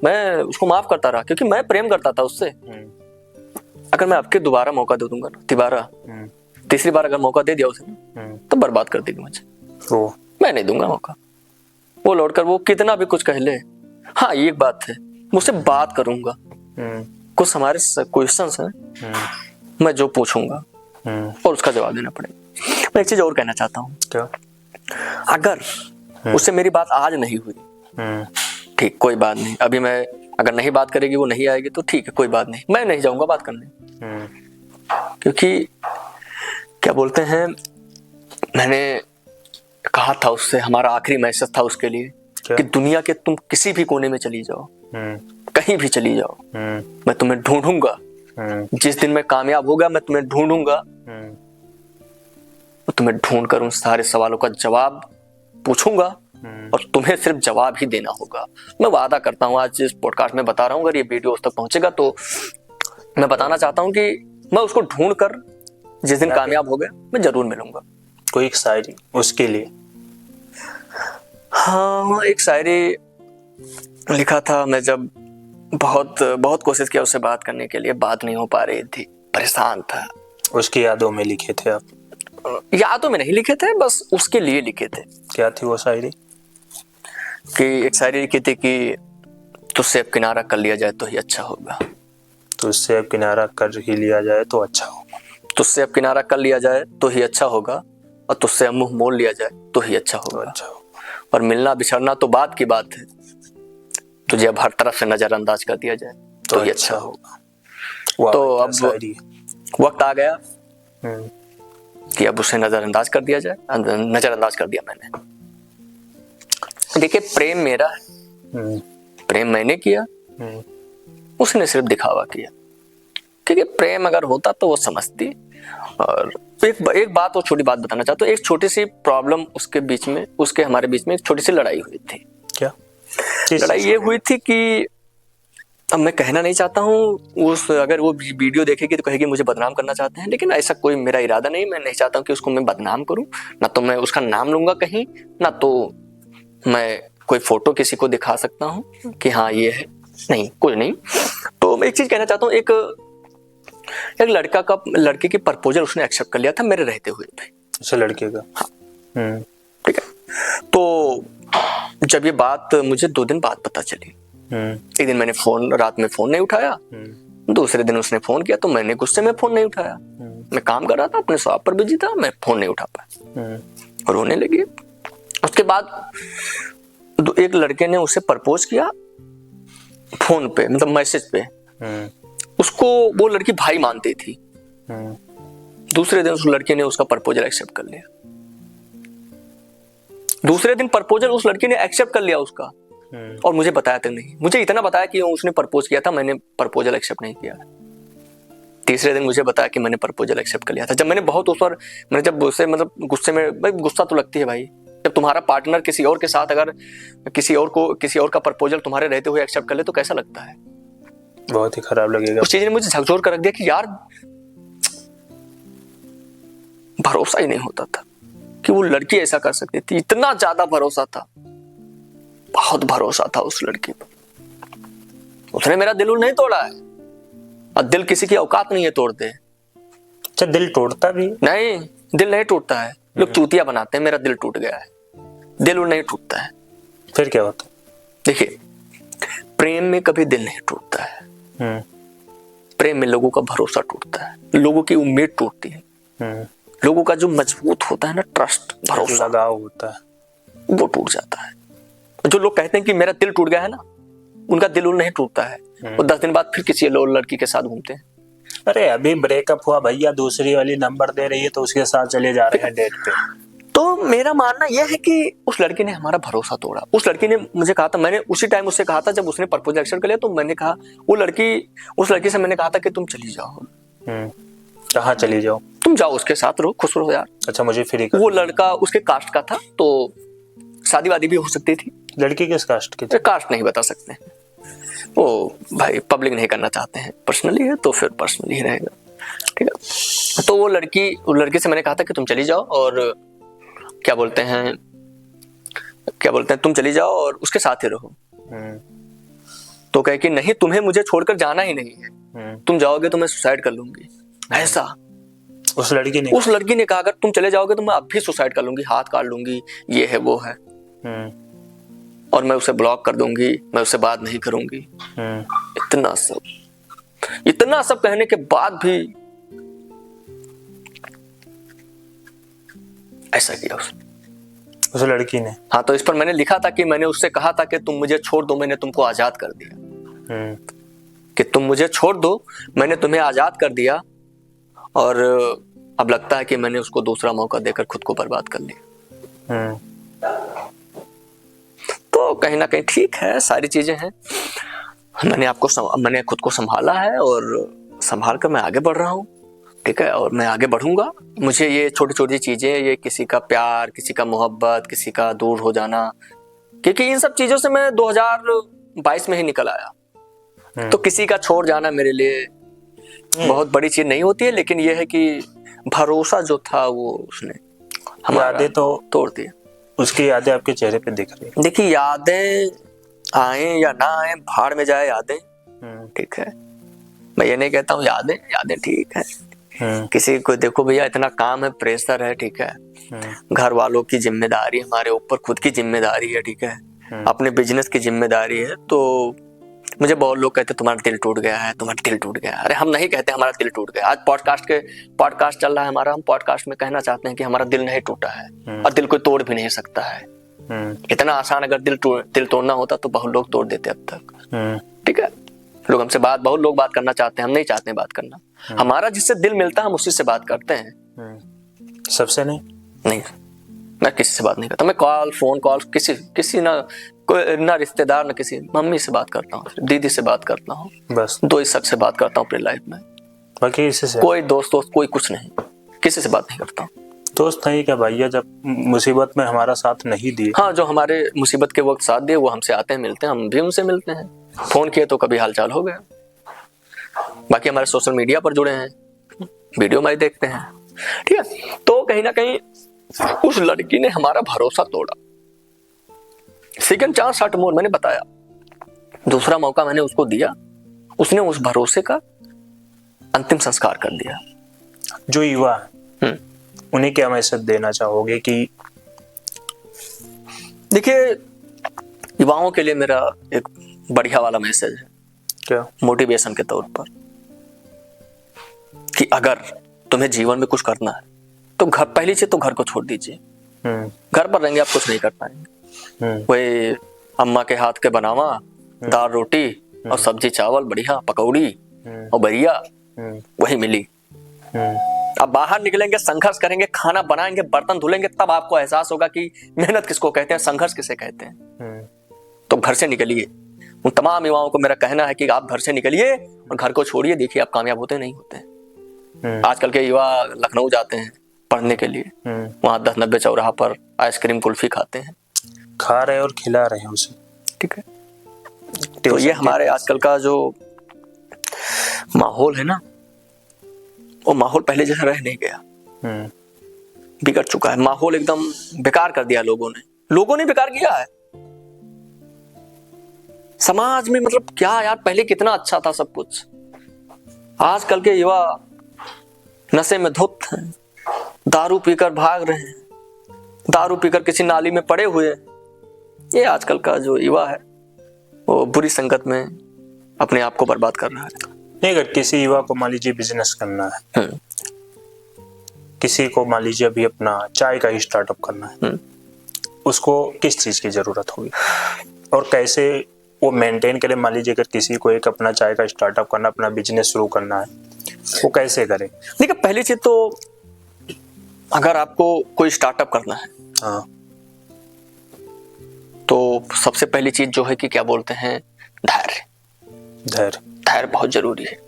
मैं उसको माफ करता रहा क्योंकि मैं प्रेम करता था उससे। अगर मैं आपके दोबारा मौका दे दूंगा ना, तिबारा तीसरी बार अगर मौका दे दिया उसे ना, तो बर्बाद कर देगी मुझे। मैं नहीं दूंगा मौका। वो लौटकर वो कितना भी कुछ कह ले, हाँ एक बात है, मुझसे बात करूंगा, कुछ हमारे क्वेश्चंस हैं मैं जो पूछूंगा और उसका जवाब देना पड़ेगा। मैं एक चीज और कहना चाहता हूँ। क्या? अगर उससे मेरी बात आज नहीं हुई, ठीक, कोई बात नहीं। अभी मैं अगर नहीं बात करेगी, वो नहीं आएगी तो ठीक है, कोई बात नहीं, मैं नहीं जाऊंगा बात करने। क्योंकि क्या बोलते हैं, मैंने कहा था उससे, हमारा आखिरी मैसेज था उसके लिए कि दुनिया के तुम किसी भी कोने में चली जाओ, कहीं भी चली जाओ, मैं तुम्हें ढूंढूंगा। जिस दिन मैं कामयाब होगा मैं तुम्हें ढूंढूंगा, तुम्हें ढूंढकर उन सारे सवालों का जवाब पूछूंगा और तुम्हें सिर्फ जवाब ही देना होगा। मैं वादा करता हूँ, आज इस पॉडकास्ट में बता रहा हूँ, अगर ये वीडियो उस तक पहुंचेगा तो मैं बताना चाहता हूँ कि मैं उसको ढूंढकर जिस दिन कामयाब हो गया मैं जरूर मिलूंगा। कोई एक शायरी उसके लिए? हाँ, एक शायरी लिखा था मैं, जब बहुत कोशिश किया उससे बात करने के लिए, बात नहीं हो पा रही थी, परेशान था। उसकी यादों में लिखे थे आप? यादों में नहीं लिखे थे, बस उसके लिए लिखे थे। क्या थी वो शायरी? कि एक शायरी लिखी थी कि तुझसे अब किनारा कर लिया जाए तो ही अच्छा होगा। तुझसे अब किनारा कर ही लिया जाए तो अच्छा होगा। तुझसे अब किनारा कर लिया जाए तो ही अच्छा होगा, और तुझसे अब मुंह मोड़ लिया जाए तो ही अच्छा होगा। और मिलना बिछड़ना तो बात की बात है, तुझे अब हर तरफ से नजरअंदाज कर दिया जाए तो ही अच्छा होगा। तो अब वक्त आ गया कि अब उसे नजरअंदाज कर दिया जाए। नजरअंदाज कर दिया मैंने। देखिए प्रेम मेरा है, प्रेम मैंने किया, उसने सिर्फ दिखावा किया। क्योंकि प्रेम अगर होता तो वो समझती। और एक बात और छोटी बात बताना चाहता हूँ। एक छोटी सी प्रॉब्लम उसके बीच में, उसके हमारे बीच में एक छोटी सी लड़ाई हुई थी। क्या लड़ाई ये हुई थी कि अब मैं कहना नहीं चाहता हूँ, अगर वो वीडियो देखेगी तो कहेगी मुझे बदनाम करना चाहते हैं, लेकिन ऐसा कोई मेरा इरादा नहीं। मैं नहीं चाहता हूँ कि उसको मैं बदनाम करूँ, ना तो मैं उसका नाम लूंगा कहीं, ना तो मैं कोई फोटो किसी को दिखा सकता हूँ कि हाँ ये है, नहीं कुछ नहीं। तो मैं एक चीज कहना चाहता हूँ, एक लड़के की प्रपोजल उसने एक्सेप्ट कर लिया था मेरे रहते हुए भी। अच्छा, लड़के का? हाँ, ठीक है। तो जब ये बात मुझे 2 दिन बाद पता चली, एक दिन मैंने रात में फोन नहीं उठाया, दूसरे दिन उसने फोन किया तो मैंने गुस्से में फोन नहीं उठाया। मैं काम कर रहा था, अपने शॉप पर बिजी था, मैं फोन नहीं उठा पाया और रोने लगी। उसके बाद एक लड़के ने उसे प्रपोज किया फोन पे, मतलब मैसेज पे। उसको वो लड़की भाई मानती थी। दूसरे दिन उस लड़के ने उसका प्रपोजल एक्सेप्ट कर लिया। दूसरे दिन प्रपोजल उस लड़की ने एक्सेप्ट कर लिया उसका, और मुझे बताया तक नहीं। मुझे इतना बताया कि उसने प्रपोज किया था, मैंने प्रपोजल एक्सेप्ट नहीं किया। तीसरे दिन मुझे बताया कि मैंने प्रपोजल एक्सेप्ट कर लिया था। जब मैंने बहुत उस पर, मैंने जब उसे मतलब गुस्से में, भाई गुस्सा तो लगती है भाई, जब तुम्हारा पार्टनर किसी और के साथ अगर किसी और का प्रपोजल तुम्हारे रहते हुए एक्सेप्ट कर ले तो कैसा लगता है? बहुत ही खराब लगेगा। उस चीज ने मुझे झकझोर कर रख दिया कि यार भरोसा ही नहीं होता था कि वो लड़की ऐसा कर सकती थी। इतना ज्यादा भरोसा था, बहुत भरोसा था उस लड़की पर। उसने मेरा दिल नहीं तोड़ा है, और दिल किसी की औकात नहीं है तोड़ते। अच्छा, दिल टूटता भी? नहीं, दिल नहीं टूटता है। लोग चूतिया बनाते हैं, मेरा दिल टूट गया है, दिल नहीं टूटता है। फिर क्या होता? देखिए, प्रेम में कभी दिल नहीं टूटता है। प्रेम में लोगों का भरोसा टूटता है, लोगों की उम्मीद टूटती है, लोगों का जो मजबूत होता है ना, ट्रस्ट, भरोसा, लगाव होता है, वो टूट जाता है। जो लोग कहते हैं कि मेरा दिल टूट गया है ना, उनका दिल नहीं टूटता है। वो 10 दिन बाद फिर किसी लड़की के साथ घूमते हैं। अरे अभी ब्रेकअप हुआ भैया, दूसरी वाली नंबर दे रही है तो उसके साथ चले जा रहे हैं डेट पे। तो मेरा मानना यह है कि उस लड़की ने हमारा भरोसा तोड़ा। उस लड़की ने मुझे कहा था, मैंने उसी टाइम उससे कहा था जब उसने प्रपोजल एक्सेप्ट कर लिया, तो मैंने कहा उस लड़की से मैंने कहा था कि तुम चली जाओ। कहाँ चली जाओ? तुम जाओ, उसके साथ रहो, खुश रहो यार। अच्छा, मुझे फ्री वो लड़का उसके कास्ट का था, तो शादी वादी भी हो सकती थी। लड़की किस कास्ट की थी? कास्ट नहीं बता सकते, वो भाई पब्लिक नहीं करना चाहते हैं, पर्सनली है तो फिर पर्सनली ही रहेगा, ठीक है। तो वो लड़की से मैंने कहा था कि तुम चली जाओ, और क्या बोलते हैं तुम चली जाओ और उसके साथ ही रहो। तो कहे कि नहीं, तुम्हें मुझे छोड़कर जाना ही नहीं है, तुम जाओगे तो मैं सुसाइड कर लूंगी। ऐसा उस लड़की ने कहा, अगर तुम चले जाओगे तो मैं अब भी सुसाइड कर लूंगी, हाथ काट लूंगी, ये है वो है, और मैं उसे ब्लॉक कर दूंगी, मैं उससे बात नहीं करूंगी। इतना सब कहने के बाद भी ऐसा किया उस लड़की ने। हाँ, तो इस पर मैंने लिखा था कि मैंने उससे कहा था कि तुम मुझे छोड़ दो, मैंने तुमको आजाद कर दिया। कि तुम मुझे छोड़ दो, मैंने तुम्हें आजाद कर दिया, और अब लगता है कि मैंने उसको दूसरा मौका देकर खुद को बर्बाद कर लिया। तो कहीं ना कहीं ठीक है, सारी चीजें हैं। मैंने खुद को संभाला है, और संभाल कर मैं आगे बढ़ रहा हूँ, ठीक है, और मैं आगे बढ़ूंगा। मुझे ये छोटी छोटी चीजें, ये किसी का प्यार, किसी का मोहब्बत, किसी का दूर हो जाना, क्योंकि इन सब चीजों से मैं 2022 में ही निकल आया। तो किसी का छोड़ जाना मेरे लिए बहुत बड़ी चीज नहीं होती है, लेकिन यह है कि भरोसा जो था वो उसने हमारा यादें तो तोड़ दी। उसकी यादें आपके चेहरे पे दिख रही है। देखिए, यादें आए या ना आए, भाड़ में जाए यादें, ठीक है। मैं ये नहीं कहता हूँ यादें ठीक है। किसी को देखो भैया, इतना काम है, प्रेशर है, ठीक है, घर वालों की जिम्मेदारी, हमारे ऊपर खुद की जिम्मेदारी है, ठीक है, अपने बिजनेस की जिम्मेदारी है। तो मुझे बहुत लोग कहते तुम्हारा दिल टूट गया है, तुम्हारा दिल टूट गया है। अरे हम नहीं कहते हमारा दिल टूट गया। आज पॉडकास्ट चल रहा है हमारा, हम पॉडकास्ट में कहना चाहते हैं कि हमारा दिल नहीं टूटा है, और दिल कोई तोड़ भी नहीं सकता है। इतना आसान अगर दिल तोड़ना होता तो बहुत लोग तोड़ देते अब तक, ठीक है। बहुत लोग बात करना चाहते हैं, हम नहीं चाहते बात करना। हमारा जिससे दिल मिलता है हम उसी से बात करते हैं, सबसे नहीं। मैं किसी से बात नहीं करता। मैं फोन कॉल किसी ना रिश्तेदार, ना किसी, मम्मी से बात करता हूँ, दीदी से बात करता हूँ, बस 2 ही शख्स से बात करता हूँ अपनी लाइफ में, बाकी किसी से कोई दोस्त कोई कुछ नहीं, किसी से बात नहीं करता। दोस्त नहीं क्या भैया, जब मुसीबत में हमारा साथ नहीं दिए। हाँ, जो हमारे मुसीबत के वक्त साथ दिए वो हमसे आते हैं, मिलते हैं, हम भी उनसे मिलते हैं, फोन किए तो कभी हालचाल हो गया। बाकी हमारे सोशल मीडिया पर जुड़े हैं, वीडियो हमारी देखते हैं, ठीक है। तो कहीं ना कहीं उस लड़की ने हमारा भरोसा तोड़ा। सेकंड चांस हट मोर मैंने बताया, दूसरा मौका मैंने उसको दिया, उसने उस भरोसे का अंतिम संस्कार कर दिया। जो युवा है उन्हें क्या मैसेज देना चाहोगे? कि देखिए, युवाओं के लिए मेरा एक बढ़िया वाला मैसेज है, क्या? मोटिवेशन के तौर पर, कि अगर तुम्हें जीवन में कुछ करना है तो घर, पहली चीज तो घर को छोड़ दीजिए। घर पर रहेंगे आप कुछ नहीं कर पाएंगे। वही अम्मा के हाथ के बनावा दाल रोटी और सब्जी चावल बढ़िया पकौड़ी और बढ़िया वही मिली। अब बाहर निकलेंगे, संघर्ष करेंगे, खाना बनाएंगे, बर्तन धुलेंगे, तब आपको एहसास होगा कि मेहनत किसको कहते हैं, संघर्ष किसे कहते हैं। तो घर से निकलिए। उन तमाम युवाओं को मेरा कहना है कि आप घर से निकलिए और घर को छोड़िए, देखिए आप कामयाब होते नहीं होते। आजकल के युवा लखनऊ जाते हैं पढ़ने के लिए, वहां 10-90 चौराहा पर आइसक्रीम कुल्फी खाते हैं, खा रहे और खिला रहे हैं उसे, ठीक है। तो ये हमारे आजकल का जो माहौल है ना, वो माहौल पहले जैसा रह नहीं गया, बिगड़ चुका है। माहौल एकदम बेकार कर दिया लोगों ने बेकार किया है समाज में। मतलब क्या यार, पहले कितना अच्छा था सब कुछ। आजकल के युवा नशे में धुत हैं, दारू पीकर भाग रहे हैं, दारू पीकर किसी नाली में पड़े हुए। ये आजकल का जो युवा है वो बुरी संगत में अपने आप को बर्बाद कर रहा है। नहीं, अगर किसी युवा को मान लीजिए बिजनेस करना है, किसी को मान लीजिए अभी अपना चाय का ही स्टार्टअप करना है, उसको किस चीज की जरूरत होगी और कैसे वो मेंटेन करे? मान लीजिए अगर किसी को एक अपना चाय का स्टार्टअप करना, अपना बिजनेस शुरू करना है, वो कैसे करे? देखिए, पहली चीज तो अगर आपको कोई स्टार्टअप करना है, हाँ, तो सबसे पहली चीज जो है कि क्या बोलते हैं, धैर्य बहुत जरूरी है।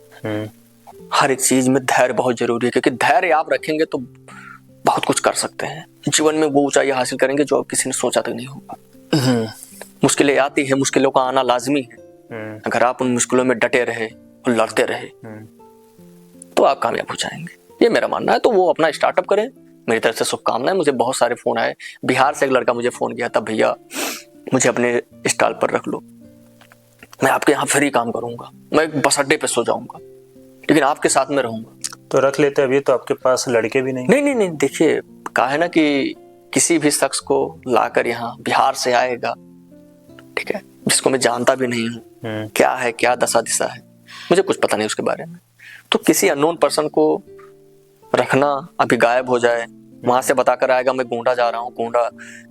हर एक चीज में धैर्य बहुत जरूरी है, क्योंकि धैर्य आप रखेंगे तो बहुत कुछ कर सकते हैं जीवन में। वो ऊंचाई हासिल करेंगे जो किसी ने सोचा तक नहीं होगा। मुश्किलें आती है, मुश्किलों का आना लाजमी है। अगर आप उन मुश्किलों में डटे रहे और लड़ते रहे तो आप कामयाब हो जाएंगे, ये मेरा मानना है। तो वो अपना स्टार्टअप करें, मेरी तरफ से शुभकामनाएं। मुझे बहुत सारे फोन आए, बिहार से एक लड़का मुझे फोन किया था, भैया मुझे अपने स्टॉल पर रख लो, मैं आपके यहाँ फ्री काम करूंगा, मैं बस अड्डे पे सो जाऊंगा, लेकिन आपके साथ में रहूंगा। तो रख लेते। अभी तो आपके पास लड़के भी नहीं। नहीं, देखिए, कहा है ना कि किसी भी शख्स को लाकर यहाँ बिहार से आएगा, ठीक है, जिसको मैं जानता भी नहीं हूँ, क्या है, क्या दशा दिशा है, मुझे कुछ पता नहीं उसके बारे में, तो किसी अननोन पर्सन को रखना, अभी गायब हो जाए, वहां से बताकर आएगा मैं गोंडा जा रहा हूँ, गोंडा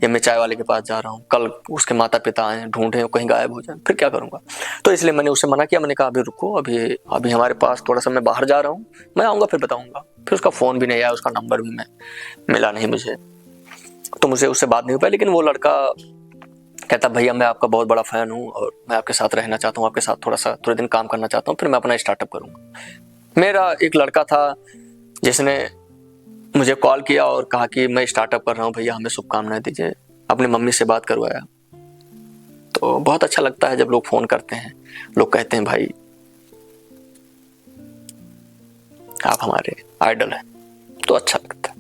या मैं चाय वाले के पास जा रहा हूँ, कल उसके माता पिता आए ढूंढे, कहीं गायब हो जाए, फिर क्या करूंगा? तो इसलिए मैंने उसे मना किया। मैंने कहा अभी रुको, अभी हमारे पास थोड़ा सा, मैं बाहर जा रहा हूँ, मैं आऊंगा फिर बताऊंगा। फिर उसका फोन भी नहीं आया, उसका नंबर भी मिला नहीं मुझे, तो मुझे उससे बात नहीं हो पाई। लेकिन वो लड़का कहता भैया मैं आपका बहुत बड़ा फैन हूँ और मैं आपके साथ रहना चाहता हूँ, आपके साथ थोड़े दिन काम करना चाहता हूँ, फिर मैं अपना स्टार्टअप करूंगा। मेरा एक लड़का था जिसने मुझे कॉल किया और कहा कि मैं स्टार्टअप कर रहा हूँ भैया, हमें शुभकामनाएं दीजिए, अपनी मम्मी से बात करवाया। तो बहुत अच्छा लगता है जब लोग फोन करते हैं, लोग कहते हैं भाई आप हमारे आइडल हैं, तो अच्छा लगता है।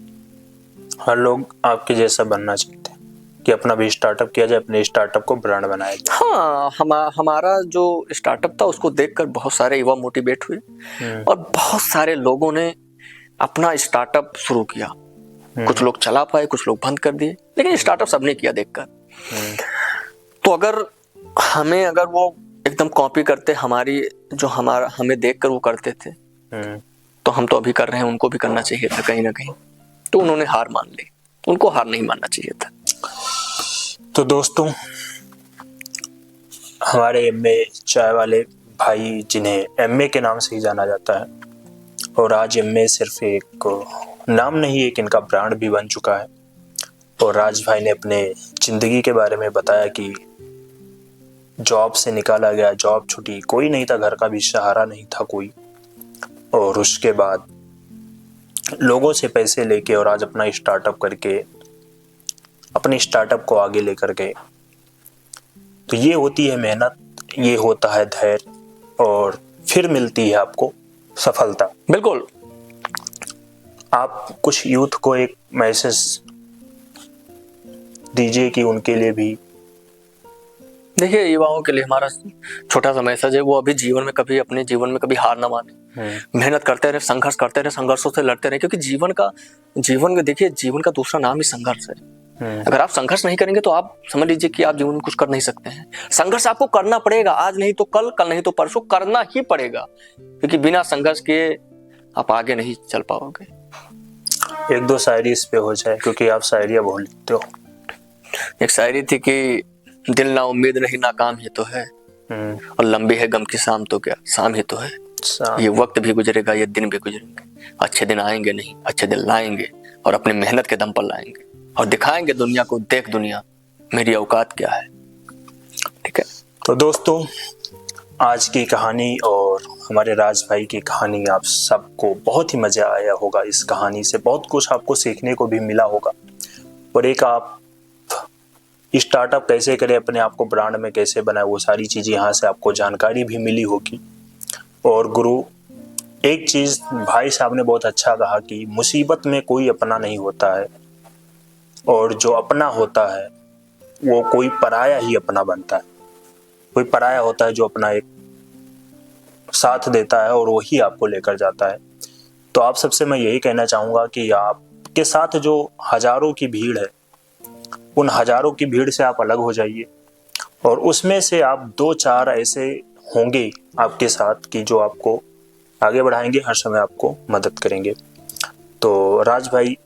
हर लोग आपके जैसा बनना चाहते हैं कि अपना भी स्टार्टअप किया जाए, अपने स्टार्टअप को ब्रांड बनाया जाए। हाँ, हमारा जो स्टार्टअप था उसको देखकर बहुत सारे युवा मोटिवेट हुए और बहुत सारे लोगों ने अपना स्टार्टअप शुरू किया। कुछ लोग चला पाए, कुछ लोग बंद कर दिए, लेकिन स्टार्टअप सबने किया देखकर। तो अगर वो एकदम कॉपी करते हमें देखकर वो करते थे, तो हम तो अभी कर रहे हैं, उनको भी करना चाहिए था कहीं ना कहीं। तो उन्होंने हार मान ली, उनको हार नहीं मानना चाहिए था। तो दोस्तों, हमारे एमए चाय वाले भाई, जिन्हें एमए के नाम से ही जाना जाता है, और आज एमए सिर्फ एक नाम नहीं, एक इनका ब्रांड भी बन चुका है। और राज भाई ने अपने जिंदगी के बारे में बताया कि जॉब से निकाला गया, जॉब छूटी, कोई नहीं था, घर का भी सहारा नहीं था कोई, और उसके बाद लोगों से पैसे लेके और आज अपना स्टार्टअप करके अपने स्टार्टअप को आगे लेकर गए। तो ये होती है मेहनत, ये होता है धैर्य, और फिर मिलती है आपको सफलता। बिल्कुल। आप कुछ यूथ को एक मैसेज दीजिए कि उनके लिए भी। देखिए, युवाओं के लिए हमारा छोटा सा मैसेज है, वो अभी जीवन में कभी अपने जीवन में कभी हार ना माने, मेहनत करते रहे, संघर्ष करते रहे, संघर्षों से लड़ते रहे, क्योंकि जीवन का देखिए, जीवन का दूसरा नाम ही संघर्ष है। अगर आप संघर्ष नहीं करेंगे तो आप समझ लीजिए कि आप जीवन में कुछ कर नहीं सकते हैं। संघर्ष आपको करना पड़ेगा, आज नहीं तो कल, कल नहीं तो परसों, करना ही पड़ेगा, क्योंकि बिना संघर्ष के आप आगे नहीं चल पाओगे। एक दो शायरी इस पे हो जाए, क्योंकि आप शायरियाँ बहुत लिखते हो। एक शायरी थी कि दिल ना उम्मीद नहीं नाकाम ही तो है, और लंबी है गम की शाम तो क्या शाम ही तो है। ये वक्त भी गुजरेगा, ये दिन भी गुजरेंगे, अच्छे दिन आएंगे नहीं अच्छे दिन लाएंगे, और अपनी मेहनत के दम पर लाएंगे, और दिखाएंगे दुनिया को, देख दुनिया मेरी औकात क्या है। ठीक है। तो दोस्तों, आज की कहानी और हमारे राज भाई की कहानी आप सबको बहुत ही मजा आया होगा। इस कहानी से बहुत कुछ आपको सीखने को भी मिला होगा, और एक आप स्टार्टअप कैसे करें, अपने आप को ब्रांड में कैसे बनाए, वो सारी चीज़ें यहाँ से आपको जानकारी भी मिली होगी। और गुरु, एक चीज़ भाई साहब ने बहुत अच्छा कहा कि मुसीबत में कोई अपना नहीं होता है, और जो अपना होता है वो कोई पराया ही अपना बनता है। कोई पराया होता है जो अपना एक साथ देता है और वही आपको लेकर जाता है। तो आप सबसे मैं यही कहना चाहूँगा कि आपके साथ जो हजारों की भीड़ है, उन हजारों की भीड़ से आप अलग हो जाइए, और उसमें से आप दो चार ऐसे होंगे आपके साथ कि जो आपको आगे बढ़ाएंगे, हर समय आपको मदद करेंगे। तो राज भाई,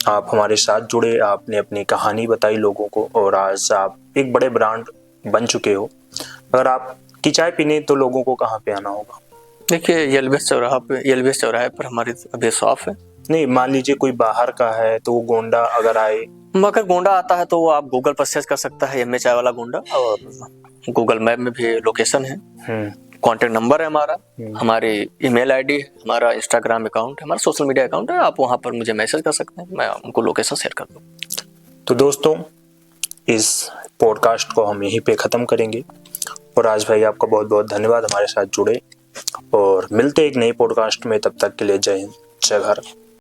आप हमारे साथ जुड़े, आपने अपनी कहानी बताई लोगों को, और आज आप एक बड़े ब्रांड बन चुके हो। अगर आप की चाय पीने तो लोगों को कहाँ पे आना होगा? देखिए, एलबीएस चौराहे पर हमारी अभी शॉप है। नहीं, मान लीजिए कोई बाहर का है तो वो गोंडा अगर आए, मगर गोंडा आता है तो वो आप गूगल पर सर्च कर सकता है, एमए चाय वाला गोंडा, और गूगल मैप में भी लोकेशन है। कांटेक्ट नंबर है हमारा, हमारी ईमेल आईडी है, हमारा इंस्टाग्राम अकाउंट है, हमारा सोशल मीडिया अकाउंट है। आप वहां पर मुझे मैसेज कर सकते हैं, मैं उनको लोकेशन शेयर कर दूँ। तो दोस्तों, इस पॉडकास्ट को हम यहीं पे ख़त्म करेंगे, और राज भाई आपका बहुत बहुत धन्यवाद हमारे साथ जुड़े, और मिलते एक नई पॉडकास्ट में। तब तक के लिए जय हिंद, जय भारत।